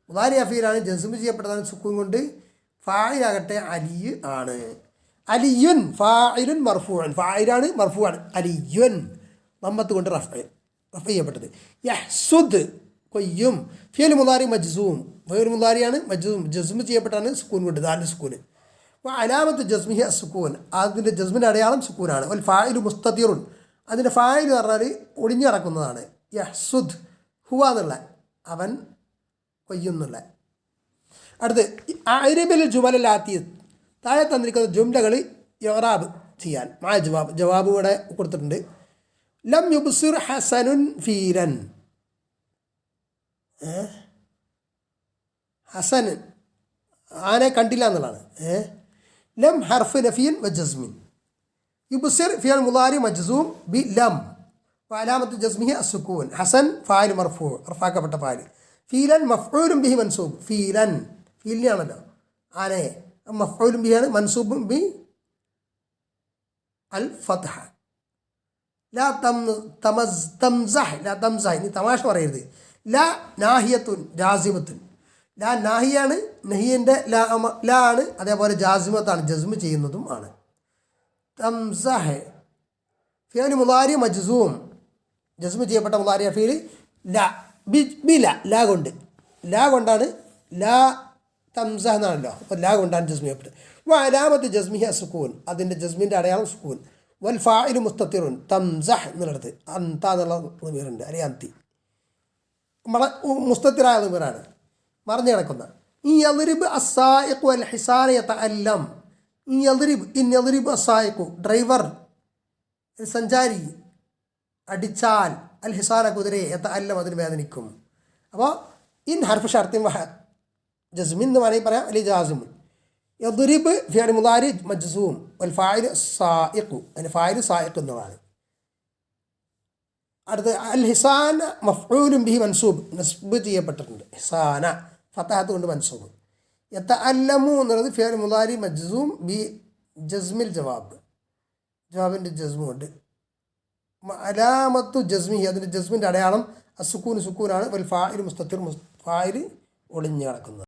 മുദാരി ഫീലാണ്, ജസ്മ് ചെയ്യപ്പെട്ടതാണ് സുക്കൂൻ കൊണ്ട്. ഫായിലാകട്ടെ അലിയ് ആണ്. അലിയുൻ ഫായിലുൻ മർഫൂഅൻ, ഫായിലാണ് മർഫൂഅൻ. അലിയുൻ ലമ്മത്ത് കൊണ്ട് റഫ് ചെയ്യപ്പെട്ടത്. യഹ്സുദ് കൊയ്യും. ഫിഅൽ മുദാരി മജ്സൂം, ഫിഅൽ മുദാരിയാണ് മജ്സൂം, ജസ്മ് ചെയ്യപ്പെട്ടാണ് സുക്കൂൻ കൊണ്ട്, ദാലിന് സുക്കൂന്. അപ്പോൾ അലാമത്ത് ജസ്മിഹി അസുക്കൂൻ, അതിൻ്റെ ജസ്മിൻ്റെ അടയാളം സുക്കൂനാണ്. വൽ ഫായിലു മുസ്തതിറുൻ, അതിൻ്റെ ഫായിൽ എന്ന് പറഞ്ഞാൽ ഒളിഞ്ഞു കിടക്കുന്നതാണ്. യഹ്സുദ് ഹുവ എന്നുള്ള, അവൻ കൊയ്യുന്നുള്ള. അടുത്ത് അഅ്രിബിൽ ജുമലാത്തി, താഴെ തന്നിരിക്കുന്ന ജുംലകൾ ഇഅ്റാബ് ചെയ്യാൻ. ജവാബ് ഇവിടെ കൊടുത്തിട്ടുണ്ട്. ലം യുബ്സിർ ഹസനുൻ ഫീലൻ, ഹസൻ ആനെ കണ്ടില്ല എന്നുള്ളതാണ്. ലം ഹർഫ് നഫിയൻ വ ജസ്മിൻ. യുബ്സിർ ഫിഅൽ മുദാരി മജ്സൂം ബി ലം വഅലാമത്ത് ജസ്മിഹി അസ്സുക്കൂൻ. ഹസൻ ഫായിൽ മർഫൂ റഫാക്കപ്പെട്ട ഫായിൽ. ഫീലൻ മഫ്ഊലുൻ ബിഹി മൻസൂബ്, ഫീലൻ ഫീലിനാണല്ലോ ആനയെ, മഫ്ഊലുൻ ബിഹിയാണ്, മൻസൂബും ബി അൽ ഫത്ഹ. ലാ തംസഹ്, ലാ തംസഹ്, ഇനി തമാശ പറയരുത്. ലാ നാഹിയത്തുൻ ജാസിമത്തുൻ, ലാ നാഹിയാണ്, നഹിയൻ്റെ ലാ ആണ്, അതേപോലെ ജാസിമത്താണ്, ജസ്മ് ചെയ്യുന്നതും ആണ്. തംസഹ് ഫിഅൽ മുദാരി മജ്സൂം, ജസ്മ് ചെയ്യപ്പെട്ട മുദാരി ഫീൽ ലാ ബി ലാ കൊണ്ട്, ലാ കൊണ്ടാണ്, ലാ തംസഹ് എന്നാണല്ലോ, അപ്പോൾ ലാ കൊണ്ടാണ് ജസ്മ് ചെയ്യപ്പെട്ടത്. അലാമത്ത് ജസ്മിഹി അസുക്കൂൻ, അതിൻ്റെ ജസ്മിൻ്റെ അടയാളം സുക്കൂൻ. വൽ ഫായിലു മുസ്തതിറുൻ, തംസഹ് എന്നുള്ളത് അന്ത എന്നുള്ള പേരുണ്ട്, അല്ലെങ്കിൽ അന്തി മുസ്തത്തിറായ പേരാണ്, മറിഞ്ഞു കിടക്കുന്ന. ഈ യദ്രിബ് അസ്സായിഖു വൽ ഹിസാന യതഅല്ലം. ഈ യദ്രിബ് അസ്സായിഖു ഡ്രൈവർ സഞ്ചാരി അടിച്ചാൽ, അൽ ഹിസാന കുതിരയെ, യതഅല്ലം അതിന് വേദനിക്കും. അപ്പോൾ ഇൻ ഹർഫ് ഷർത്തിൻ ജസ്മിൻ എന്ന് വേണമെങ്കിൽ പറയാം, അല്ലെങ്കിൽ ജാസിമുൻ. യദ്രിബ് ഫിഅൽ മുദാരി മജ്സൂം വൽ ഫായിലു സായിഖു, അതിന് ഫായിലു സായിഖ് എന്നതാണ്. അടുത്ത് അൽ ഹിസാന മഫ്ഊലുൻ ബിഹി മൻസൂബ്, നസ്ബ് ചെയ്യപ്പെട്ടിട്ടുണ്ട്. ഹിസാന ഫതഹത്ത് കൊണ്ട് മൻസൂബ്. യതഅല്ലമു എന്നുള്ളത് ഫിഅൽ മുദാരി മജ്സൂം ബി ജസ്മിൽ ജവാബ്, ജവാബിൻ്റെ ജസ്മു കൊണ്ട്. അലാമത്തു ജസ്മിഹി, അതിൻ്റെ ജസ്മിൻ്റെ അടയാളം അസുക്കൂൻ സുക്കൂനാണ്. വൽ ഫായിലു മുസ്തതിർ, ഫായിൽ ഒളിഞ്ഞു കിടക്കുന്നത്.